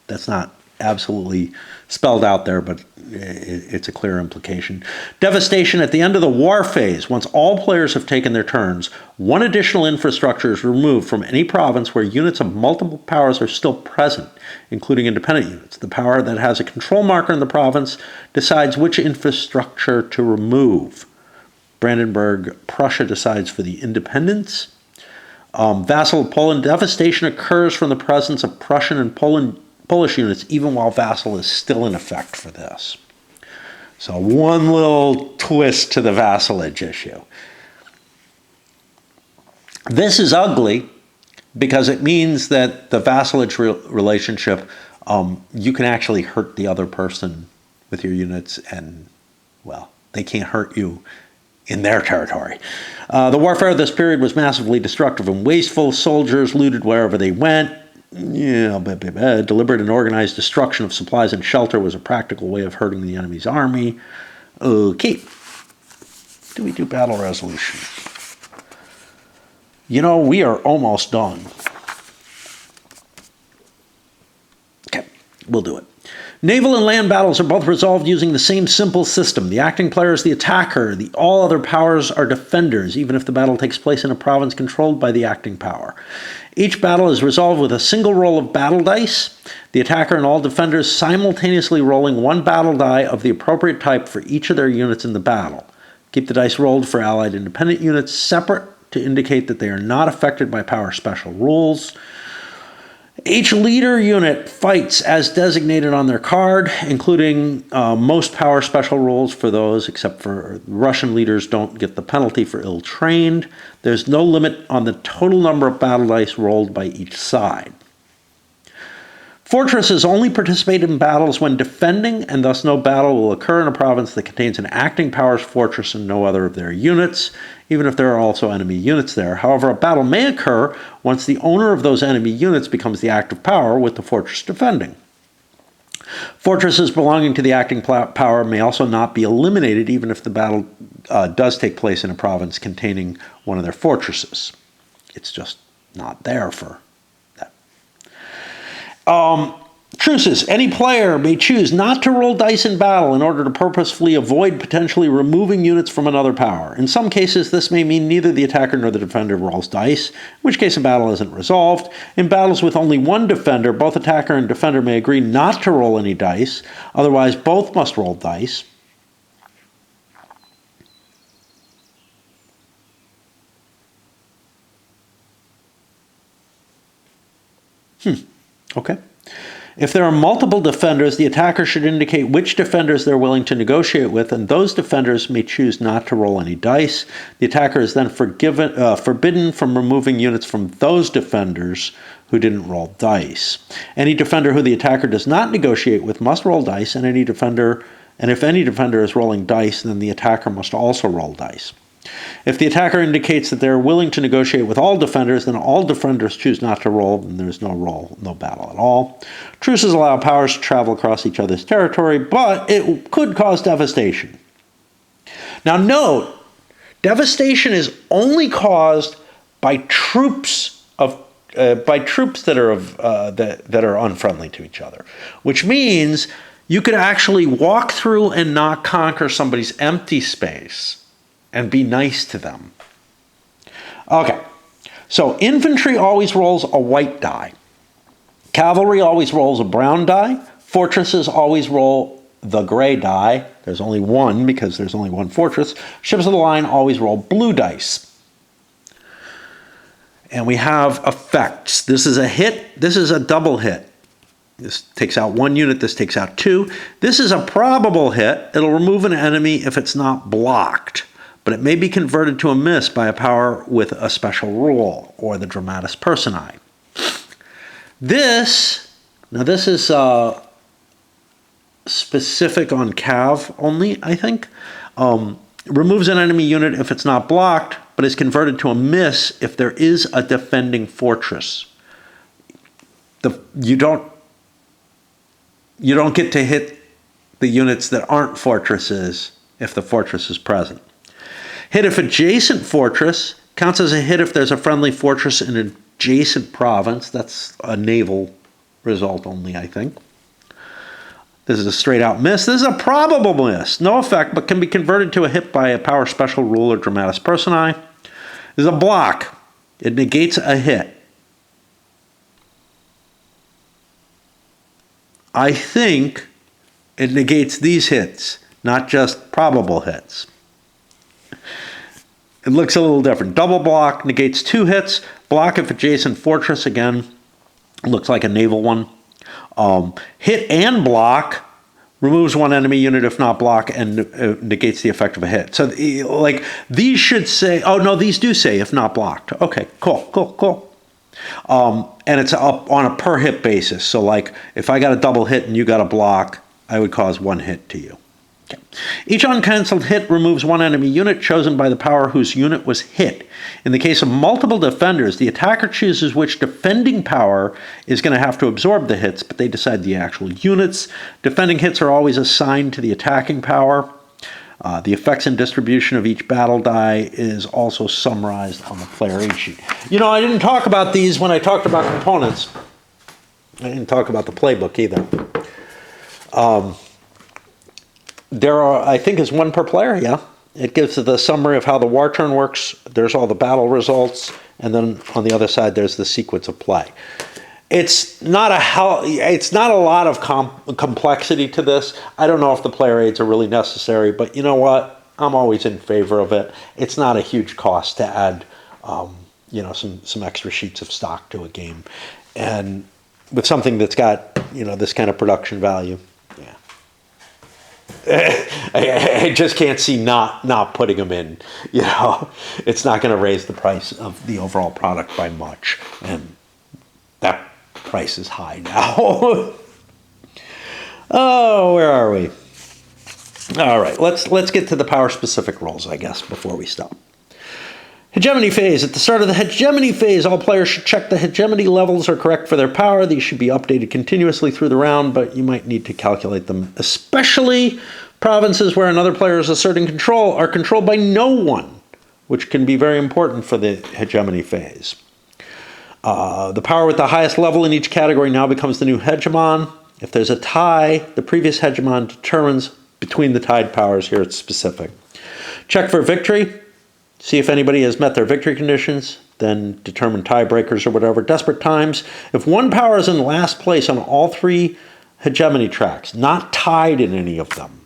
that's not absolutely spelled out there, but it's a clear implication. Devastation at the end of the war phase. Once all players have taken their turns, one additional infrastructure is removed from any province where units of multiple powers are still present, including independent units. The power that has a control marker in the province decides which infrastructure to remove. Brandenburg, Prussia decides for the independents. Vassal of Poland. Devastation occurs from the presence of Prussian and Polish units, even while vassal is still in effect for this. So one little twist to the vassalage issue. This is ugly because it means that the vassalage relationship, you can actually hurt the other person with your units, and, well, they can't hurt you in their territory. The warfare of this period was massively destructive and wasteful. Soldiers looted wherever they went. Deliberate and organized destruction of supplies and shelter was a practical way of hurting the enemy's army. Okay. Do we do battle resolution? You know, we are almost done. Okay, we'll do it. Naval and land battles are both resolved using the same simple system. The acting player is the attacker. All other powers are defenders, even if the battle takes place in a province controlled by the acting power. Each battle is resolved with a single roll of battle dice. The attacker and all defenders simultaneously rolling one battle die of the appropriate type for each of their units in the battle. Keep the dice rolled for allied independent units separate to indicate that they are not affected by power special rules. Each leader unit fights as designated on their card, including most power special rules for those, except for Russian leaders don't get the penalty for ill-trained. There's no limit on the total number of battle dice rolled by each side. Fortresses only participate in battles when defending, and thus no battle will occur in a province that contains an acting power's fortress and no other of their units, even if there are also enemy units there. However, a battle may occur once the owner of those enemy units becomes the active power with the fortress defending. Fortresses belonging to the acting power may also not be eliminated even if the battle does take place in a province containing one of their fortresses. It's just not there for that. Truces. Any player may choose not to roll dice in battle in order to purposefully avoid potentially removing units from another power. In some cases, this may mean neither the attacker nor the defender rolls dice, in which case a battle isn't resolved. In battles with only one defender, both attacker and defender may agree not to roll any dice. Otherwise, both must roll dice. Okay. If there are multiple defenders, the attacker should indicate which defenders they're willing to negotiate with, and those defenders may choose not to roll any dice. The attacker is then forbidden from removing units from those defenders who didn't roll dice. Any defender who the attacker does not negotiate with must roll dice, and if any defender is rolling dice, then the attacker must also roll dice. If the attacker indicates that they're willing to negotiate with all defenders, then all defenders choose not to roll, and there's no battle at all. Truces allow powers to travel across each other's territory, but it could cause devastation. Now note, devastation is only caused by troops that are unfriendly to each other, which means you could actually walk through and not conquer somebody's empty space and be nice to them. Okay, so infantry always rolls a white die. Cavalry always rolls a brown die. Fortresses always roll the gray die. There's only one because there's only one fortress. Ships of the line always roll blue dice. And we have effects. This is a hit. This is a double hit. This takes out one unit. This takes out two. This is a probable hit. It'll remove an enemy if it's not blocked, but it may be converted to a miss by a power with a special rule, or the dramatis personae. This is specific on Cav only, I think. Removes an enemy unit if it's not blocked, but is converted to a miss if there is a defending fortress. You don't get to hit the units that aren't fortresses if the fortress is present. Hit if adjacent fortress counts as a hit if there's a friendly fortress in an adjacent province. That's a naval result only, I think. This is a straight out miss. This is a probable miss. No effect, but can be converted to a hit by a power special rule or dramatis personae. This is a block. It negates a hit. I think it negates these hits, not just probable hits. It looks a little different. Double block negates 2 hits. Block if adjacent fortress, again, looks like a naval one. Hit and block removes 1 enemy unit if not block and negates the effect of a hit. So like these should say, oh no, these do say if not blocked. Okay, cool. And it's up on a per hit basis. So like if I got a double hit and you got a block, I would cause 1 hit to you. Okay. Each uncancelled hit removes 1 enemy unit chosen by the power whose unit was hit. In the case of multiple defenders, the attacker chooses which defending power is going to have to absorb the hits, but they decide the actual units. Defending hits are always assigned to the attacking power. The effects and distribution of each battle die is also summarized on the player aid sheet. You know, I didn't talk about these when I talked about components. I didn't talk about the playbook either. There are, I think, is 1 per player, yeah. It gives the summary of how the war turn works. There's all the battle results, and then on the other side, there's the sequence of play. It's not a lot of complexity to this. I don't know if the player aids are really necessary, but you know what? I'm always in favor of it. It's not a huge cost to add, you know, some extra sheets of stock to a game, and with something that's got, you know, this kind of production value. I just can't see not putting them in. You know, it's not going to raise the price of the overall product by much, and that price is high now. Oh, where are we? All right, let's get to the power specific roles, I guess, before we stop. Hegemony phase. At the start of the hegemony phase, all players should check the hegemony levels are correct for their power. These should be updated continuously through the round, but you might need to calculate them. Especially provinces where another player is asserting control are controlled by no one, which can be very important for the hegemony phase. The power with the highest level in each category now becomes the new hegemon. If there's a tie, the previous hegemon determines between the tied powers. Here it's specific. Check for victory. See if anybody has met their victory conditions, then determine tiebreakers or whatever. Desperate times. If one power is in last place on all 3 hegemony tracks, not tied in any of them,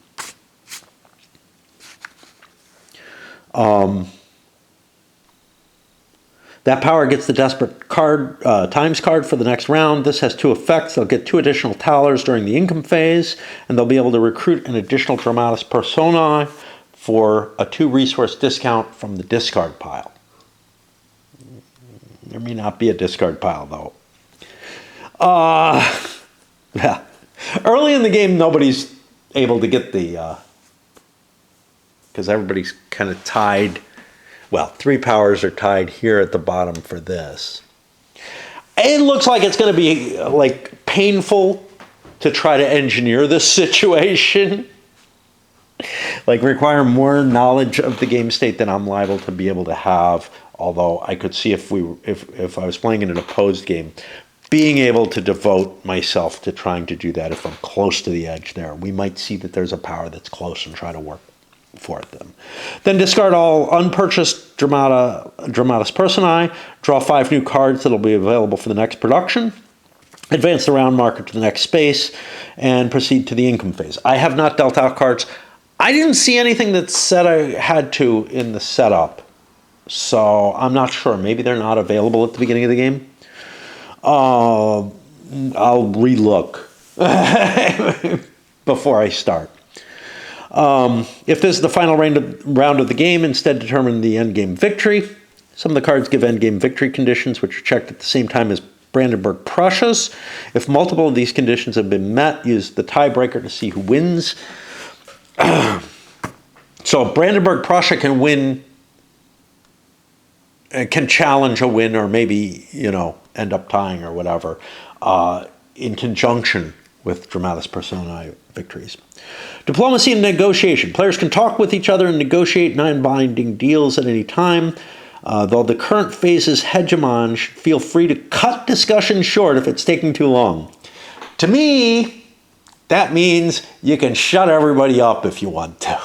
that power gets the desperate card, times card for the next round. This has 2 effects. They'll get 2 additional talers during the income phase, and they'll be able to recruit an additional dramatis personae for a 2 resource discount from the discard pile. There may not be a discard pile, though. Yeah. Early in the game, nobody's able to get the... because everybody's kind of tied. Well, 3 powers are tied here at the bottom for this. It looks like it's going to be like painful to try to engineer this situation. Like require more knowledge of the game state than I'm liable to be able to have. Although I could see if I was playing in an opposed game, being able to devote myself to trying to do that if I'm close to the edge there. We might see that there's a power that's close and try to work for them. Then discard all unpurchased dramatis personae. Draw 5 new cards that'll be available for the next production. Advance the round marker to the next space and proceed to the income phase. I have not dealt out cards. I didn't see anything that said I had to in the setup, so I'm not sure. Maybe they're not available at the beginning of the game. I'll relook before I start. If this is the final round of the game, instead determine the endgame victory. Some of the cards give endgame victory conditions, which are checked at the same time as Brandenburg Prussia's. If multiple of these conditions have been met, use the tiebreaker to see who wins. So Brandenburg Prussia can win, can challenge a win, or maybe, you know, end up tying or whatever, in conjunction with dramatis personae victories. Diplomacy and negotiation. Players can talk with each other and negotiate non-binding deals at any time. Though the current phase's hegemon should feel free to cut discussion short if it's taking too long. To me, that means you can shut everybody up if you want to.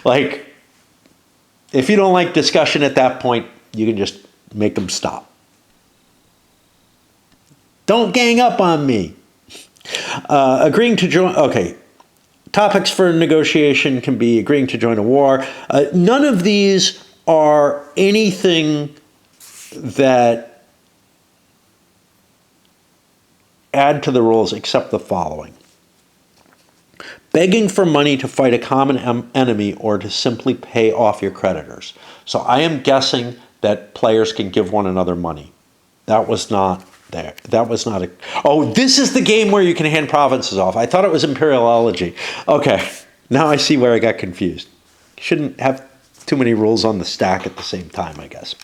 Like, if you don't like discussion at that point, you can just make them stop. Don't gang up on me. Agreeing to join, okay. Topics for negotiation can be agreeing to join a war. None of these are anything that add to the rules except the following. Begging for money to fight a common enemy or to simply pay off your creditors. So I am guessing that players can give one another money. That was not there. That was not a... Oh, this is the game where you can hand provinces off. I thought it was Imperiology. Okay, now I see where I got confused. Shouldn't have too many rules on the stack at the same time, I guess.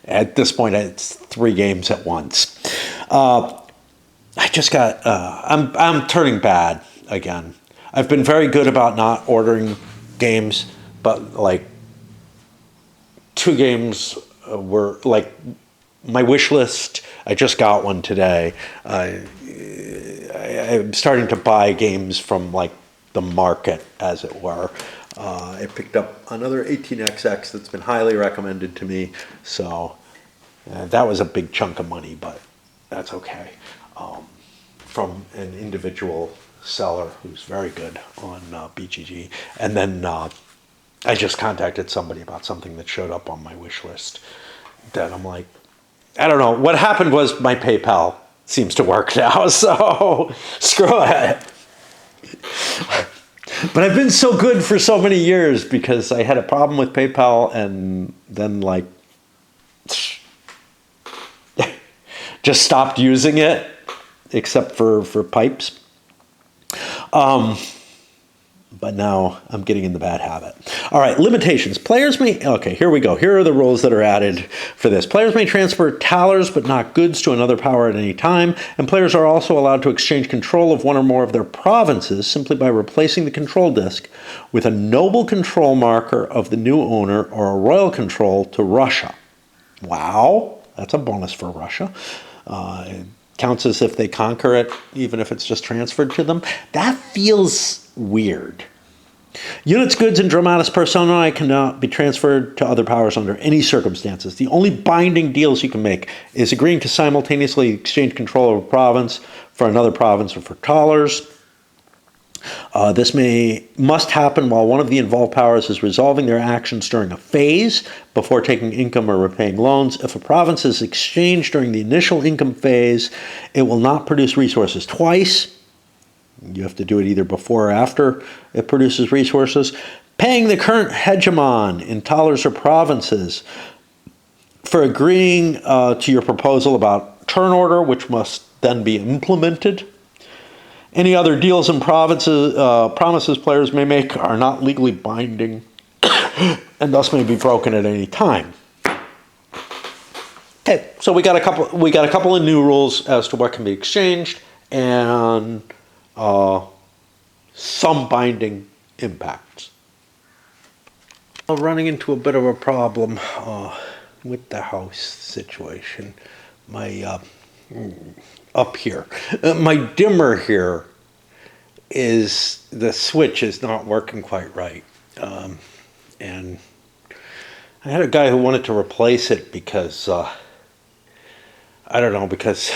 At this point, it's 3 games at once. I just got... I'm turning bad again. I've been very good about not ordering games, but like 2 games were like my wish list. I just got one today. I'm starting to buy games from like the market, as it were. I picked up another 18XX that's been highly recommended to me. So that was a big chunk of money, but that's okay. From an individual seller who's very good on BGG. And then I just contacted somebody about something that showed up on my wish list that I'm like, I don't know. What happened was my PayPal seems to work now, so screw it. But I've been so good for so many years because I had a problem with PayPal and then like just stopped using it except for pipes. But now I'm getting in the bad habit. All right, limitations. Players may, okay, here we go. Here are the rules that are added for this. Players may transfer talers but not goods to another power at any time, and players are also allowed to exchange control of one or more of their provinces simply by replacing the control disk with a noble control marker of the new owner or a royal control to Russia. Wow, that's a bonus for Russia. It counts as if they conquer it, even if it's just transferred to them. That feels weird. Units, goods, and dramatis personae cannot be transferred to other powers under any circumstances. The only binding deals you can make is agreeing to simultaneously exchange control of a province for another province or for talers. This must happen while one of the involved powers is resolving their actions during a phase before taking income or repaying loans. If a province is exchanged during the initial income phase, it will not produce resources twice. You have to do it either before or after it produces resources. Paying the current hegemon in talers or provinces for agreeing to your proposal about turn order, which must then be implemented. Any other deals and promises players may make are not legally binding and thus may be broken at any time. Okay, so we got a couple of new rules as to what can be exchanged and some binding impacts. I'm running into a bit of a problem with the house situation. My up here, my dimmer here is the switch is not working quite right, and I had a guy who wanted to replace it because I don't know, because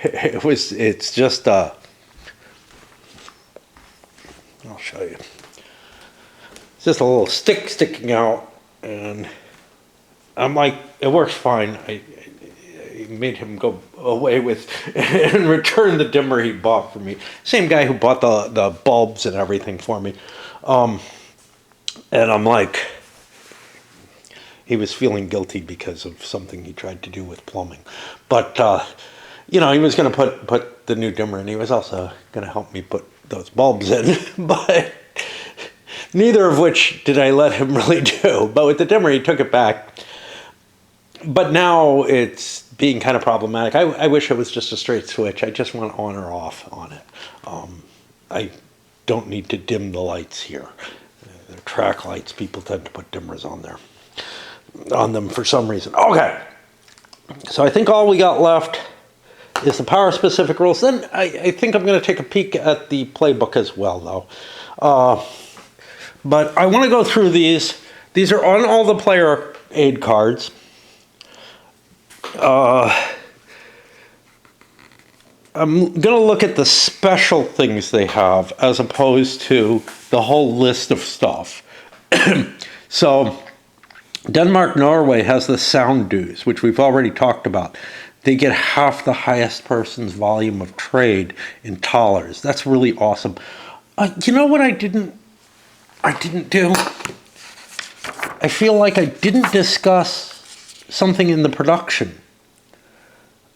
it's just I'll show you. It's just a little stick sticking out, and I'm like, it works fine. I made him go away with and return the dimmer he bought for me. Same guy who bought the bulbs and everything for me. And I'm like, he was feeling guilty because of something he tried to do with plumbing. But, you know, he was going to put the new dimmer in. He was also going to help me put those bulbs in. But neither of which did I let him really do. But with the dimmer, he took it back. But now it's being kind of problematic. I wish it was just a straight switch. I just want on or off on it. I don't need to dim the lights here. They're track lights. People tend to put dimmers on them for some reason. Okay. So I think all we got left is the power-specific rules. Then I think I'm going to take a peek at the playbook as well, though. But I want to go through these. These are on all the player aid cards. I'm going to look at the special things they have as opposed to the whole list of stuff. So Denmark-Norway has the sound dues, which we've already talked about. They get half the highest person's volume of trade in thalers. That's really awesome. You know what I didn't do? I feel like I didn't discuss something in the production.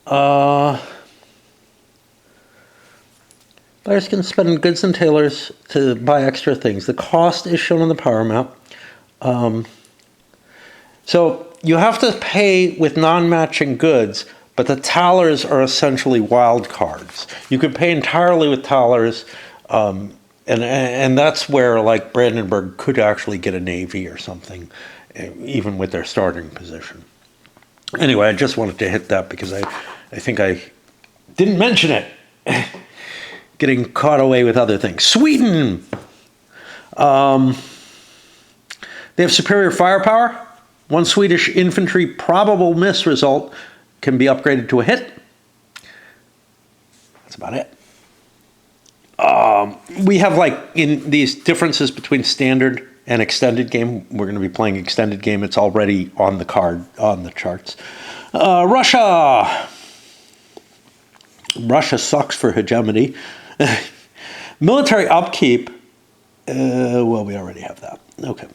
Players can spend goods and tailors to buy extra things. The cost is shown on the power map. So you have to pay with non-matching goods, but the thalers are essentially wild cards. You could pay entirely with thalers, and that's where like Brandenburg could actually get a navy or something, even with their starting position. Anyway, I just wanted to hit that because I think I didn't mention it. Getting caught away with other things. Sweden! They have superior firepower. One Swedish infantry probable miss result can be upgraded to a hit. That's about it. We have like in these differences between standard and extended game. We're going to be playing extended game. It's already on the card, on the charts. Russia! Russia sucks for hegemony. Military upkeep, well, we already have that. Okay.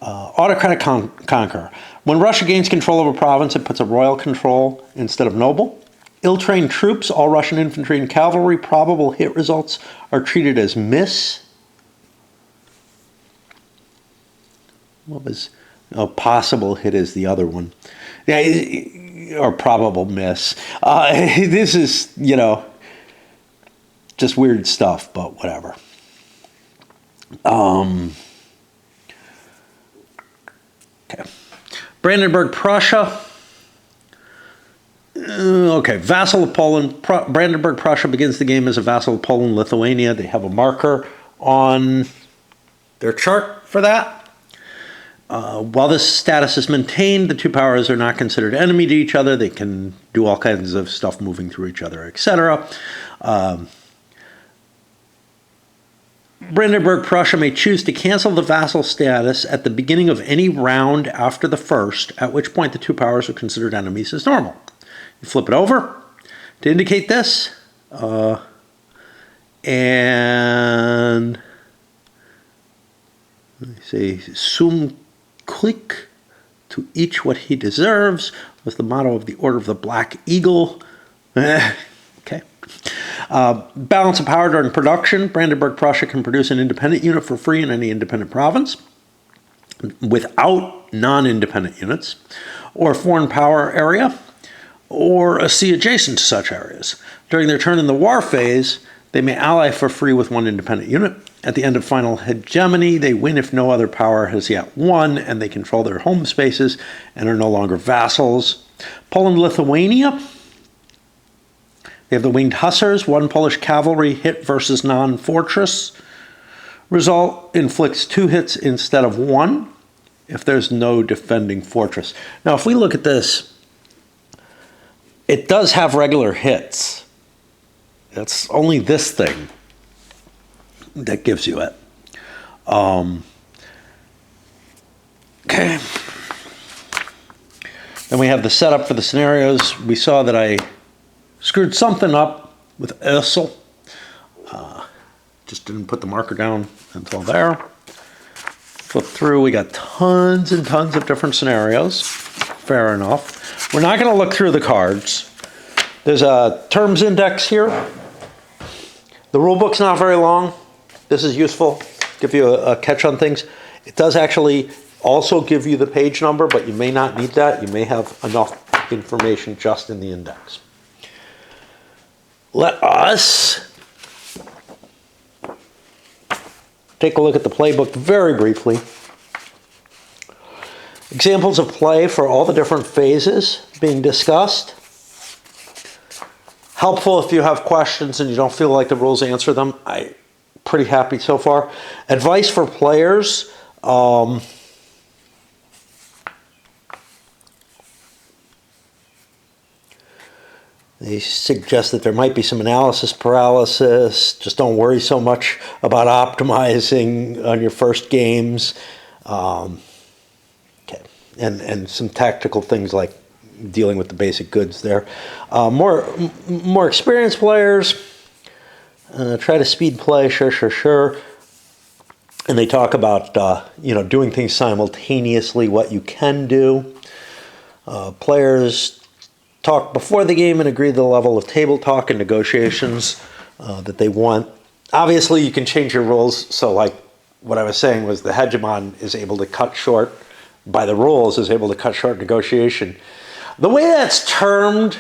Autocratic conqueror. When Russia gains control of a province, it puts a royal control instead of noble. Ill-trained troops, all Russian infantry and cavalry, probable hit results are treated as miss. What was, possible hit is the other one. Yeah, or probable miss. This is, just weird stuff, but whatever. Okay. Brandenburg, Prussia. Okay, vassal of Poland. Brandenburg, Prussia begins the game as a vassal of Poland, Lithuania. They have a marker on their chart for that. While this status is maintained, the two powers are not considered enemy to each other. They can do all kinds of stuff moving through each other, etc. Brandenburg, Prussia may choose to cancel the vassal status at the beginning of any round after the first, at which point the two powers are considered enemies as normal. You flip it over to indicate this, and let me see, sum click to each what he deserves was the motto of the Order of the Black Eagle. Okay. Balance of power during production. Brandenburg, Prussia can produce an independent unit for free in any independent province without non-independent units, or a foreign power area, or a sea adjacent to such areas. During their turn in the war phase, they may ally for free with one independent unit. At the end of final hegemony, they win if no other power has yet won, and they control their home spaces and are no longer vassals. Poland, Lithuania. They have the Winged Hussars. One Polish cavalry hit versus non-fortress result inflicts 2 hits instead of 1 if there's no defending fortress. Now, if we look at this, it does have regular hits. It's only this thing that gives you it. Okay. Then we have the setup for the scenarios. We saw that I screwed something up with Ursel. Just didn't put the marker down until there. Flip through, we got tons and tons of different scenarios. Fair enough. We're not going to look through the cards. There's a terms index here. The rule book's not very long. This is useful, give you a catch on things. It does actually also give you the page number, but you may not need that. You may have enough information just in the index. Let us take a look at the playbook very briefly. Examples of play for all the different phases being discussed. Helpful if you have questions and you don't feel like the rules answer them. I'm pretty happy so far. Advice for players. They suggest that there might be some analysis paralysis. Just don't worry so much about optimizing on your first games. Okay, and some tactical things like dealing with the basic goods there. More experienced players, try to speed play, sure. And they talk about doing things simultaneously, what you can do. Players talk before the game and agree to the level of table talk and negotiations that they want. Obviously, you can change your rules. So like what I was saying was the hegemon is able to cut short, by the rules, is able to cut short negotiation. The way that's termed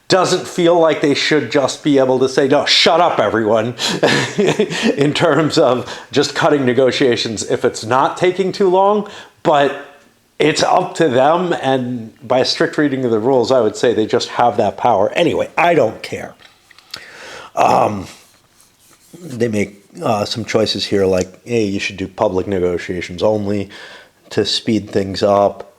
doesn't feel like they should just be able to say, no, shut up, everyone, in terms of just cutting negotiations if it's not taking too long. But it's up to them, and by a strict reading of the rules, I would say they just have that power. Anyway, I don't care. They make some choices here like, hey, you should do public negotiations only to speed things up.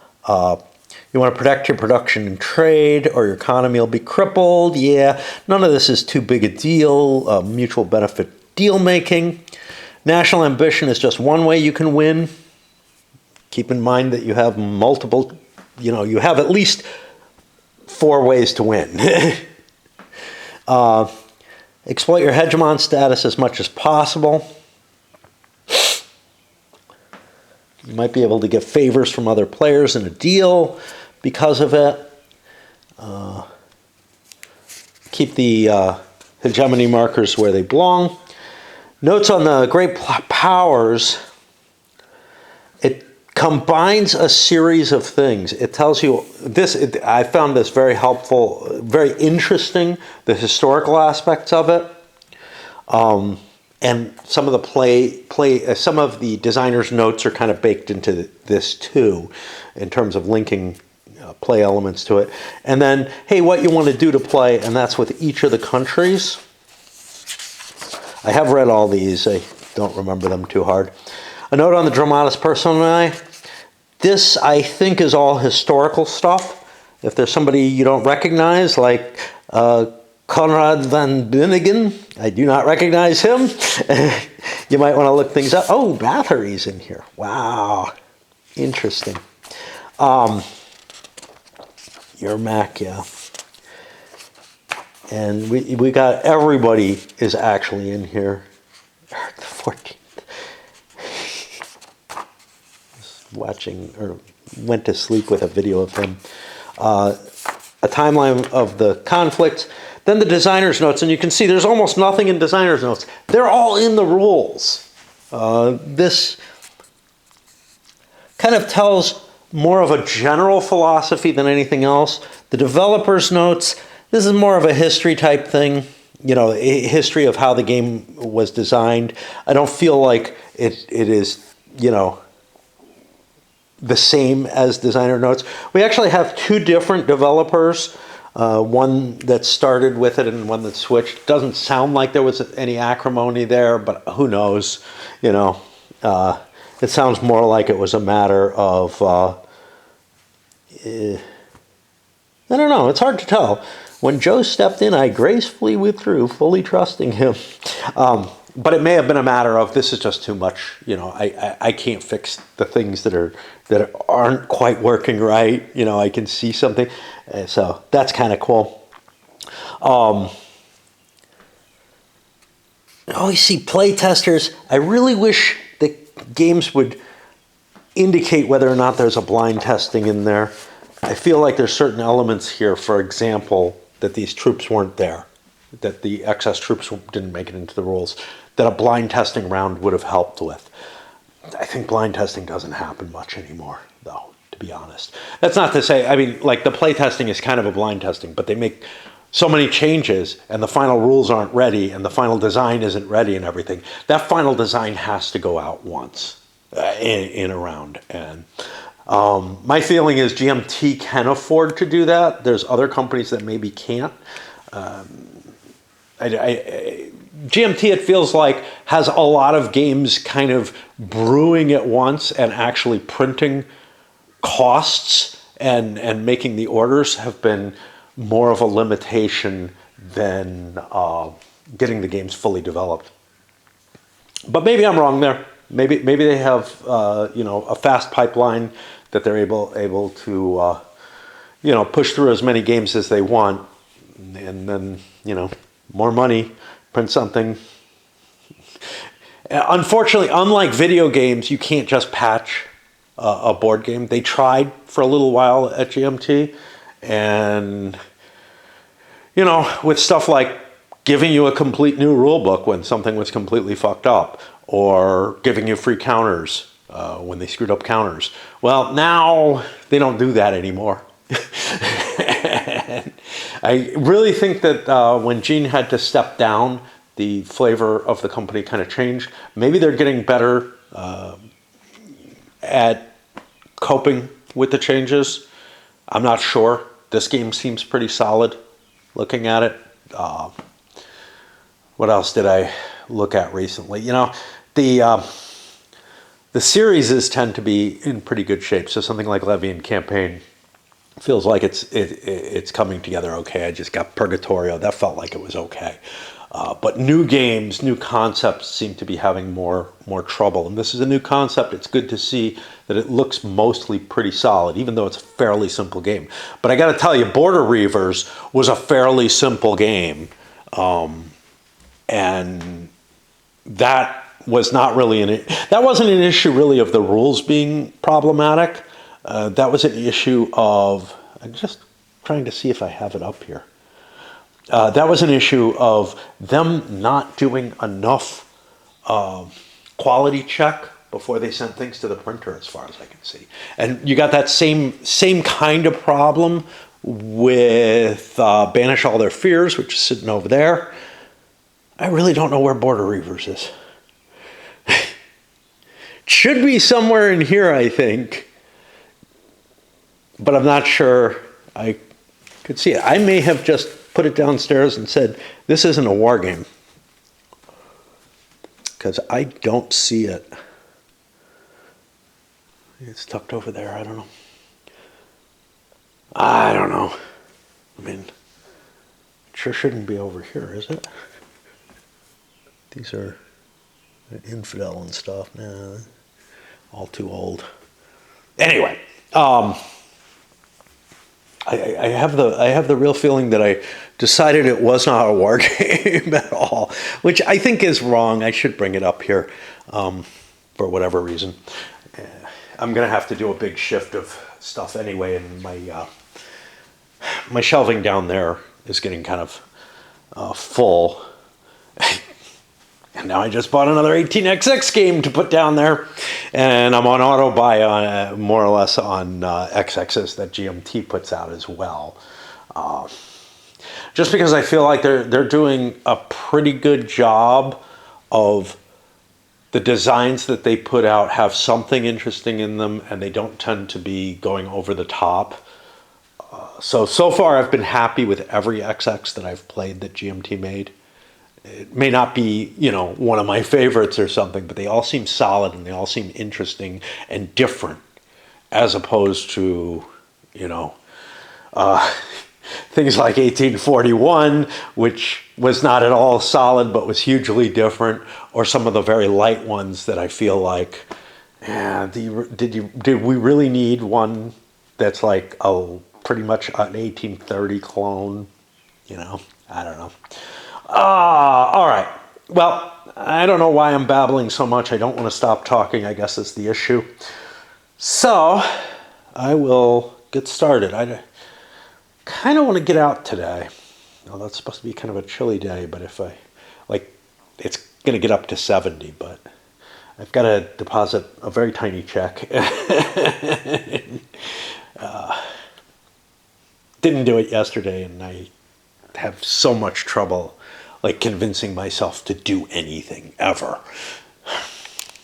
You want to protect your production and trade, or your economy will be crippled. Yeah, none of this is too big a deal. Mutual benefit deal making. National ambition is just one way you can win. Keep in mind that you have multiple, you have at least 4 ways to win. Exploit your hegemon status as much as possible. You might be able to get favors from other players in a deal because of it. Keep the hegemony markers where they belong. Notes on the great powers. It combines a series of things. It tells you this. I found this very helpful, very interesting, the historical aspects of it. And some of the some of the designer's notes are kind of baked into this too, in terms of linking play elements to it. And then, hey, what you want to do to play, and that's with each of the countries. I have read all these. I don't remember them too hard. A note on the Dramatis Personae. This, I think, is all historical stuff. If there's somebody you don't recognize, like Conrad van Bunigen, I do not recognize him. You might want to look things up. Oh, Bathory's in here. Wow. Interesting. Your Mac, yeah. And we got, everybody is actually in here. Eric the 14th. Watching, or went to sleep with a video of him. A timeline of the conflict. Then the designer's notes, and you can see there's almost nothing in designer's notes. They're all in the rules. This kind of tells more of a general philosophy than anything else. The developer's notes, this is more of a history type thing, a history of how the game was designed. I don't feel like it is, the same as designer notes. We actually have 2 different developers, one that started with it and one that switched. Doesn't sound like there was any acrimony there, but who knows? It sounds more like it was a matter of, I don't know, it's hard to tell. When Joe stepped in, I gracefully withdrew, fully trusting him. But it may have been a matter of, this is just too much. I can't fix the things that aren't quite working right. I can see something. So that's kind of cool. You see play testers. I really wish that games would indicate whether or not there's a blind testing in there. I feel like there's certain elements here, for example, that these troops weren't there, that the excess troops didn't make it into the rules, that a blind testing round would have helped with. I think blind testing doesn't happen much anymore, though, to be honest. That's not to say, like the play testing is kind of a blind testing, but they make so many changes and the final rules aren't ready and the final design isn't ready and everything. That final design has to go out once in a round. And My feeling is GMT can afford to do that. There's other companies that maybe can't. GMT, it feels like, has a lot of games kind of brewing at once, and actually printing costs and making the orders have been more of a limitation than getting the games fully developed. But maybe I'm wrong there. Maybe they have a fast pipeline that they're able to push through as many games as they want, and then more money, print something. Unfortunately, unlike video games, you can't just patch a board game. They tried for a little while at GMT, and with stuff like giving you a complete new rule book when something was completely fucked up, or giving you free counters when they screwed up counters. Well, now they don't do that anymore. I really think that when Gene had to step down, the flavor of the company kind of changed. Maybe they're getting better at coping with the changes. I'm not sure. This game seems pretty solid looking at it. What else did I look at recently? The series tend to be in pretty good shape. So something like Levy and Campaign feels like it's coming together okay. I just got Purgatorio. That felt like it was okay. But new games, new concepts seem to be having more trouble. And this is a new concept. It's good to see that it looks mostly pretty solid, even though it's a fairly simple game. But I got to tell you, Border Reavers was a fairly simple game. And that was not really that wasn't an issue really of the rules being problematic. That was an issue of, I'm just trying to see if I have it up here. That was an issue of them not doing enough quality check before they sent things to the printer, as far as I can see. And you got that same kind of problem with Banish All Their Fears, which is sitting over there. I really don't know where Border Reavers is. Should be somewhere in here, I think. But I'm not sure I could see it. I may have just put it downstairs and said, this isn't a war game. Because I don't see it. It's tucked over there. I don't know. I don't know. I mean, it sure shouldn't be over here, is it? These are infidel and stuff. Nah, all too old. Anyway, I have the real feeling that I decided it was not a war game at all, which I think is wrong. I should bring it up here for whatever reason. I'm going to have to do a big shift of stuff anyway, and my shelving down there is getting kind of full. And now I just bought another 18XX game to put down there, and I'm on auto buy on more or less on XXs that GMT puts out as well. Just because I feel like they're doing a pretty good job of the designs that they put out have something interesting in them, and they don't tend to be going over the top. So far I've been happy with every XX that I've played that GMT made. It may not be, one of my favorites or something, but they all seem solid and they all seem interesting and different, as opposed to, things like 1841, which was not at all solid but was hugely different, or some of the very light ones that I feel like, did we really need one that's like pretty much an 1830 clone? I don't know. All right. Well, I don't know why I'm babbling so much. I don't want to stop talking, I guess is the issue. So, I will get started. I kind of want to get out today. Well, that's supposed to be kind of a chilly day, but it's going to get up to 70, but I've got to deposit a very tiny check. Didn't do it yesterday, and I have so much trouble convincing myself to do anything ever.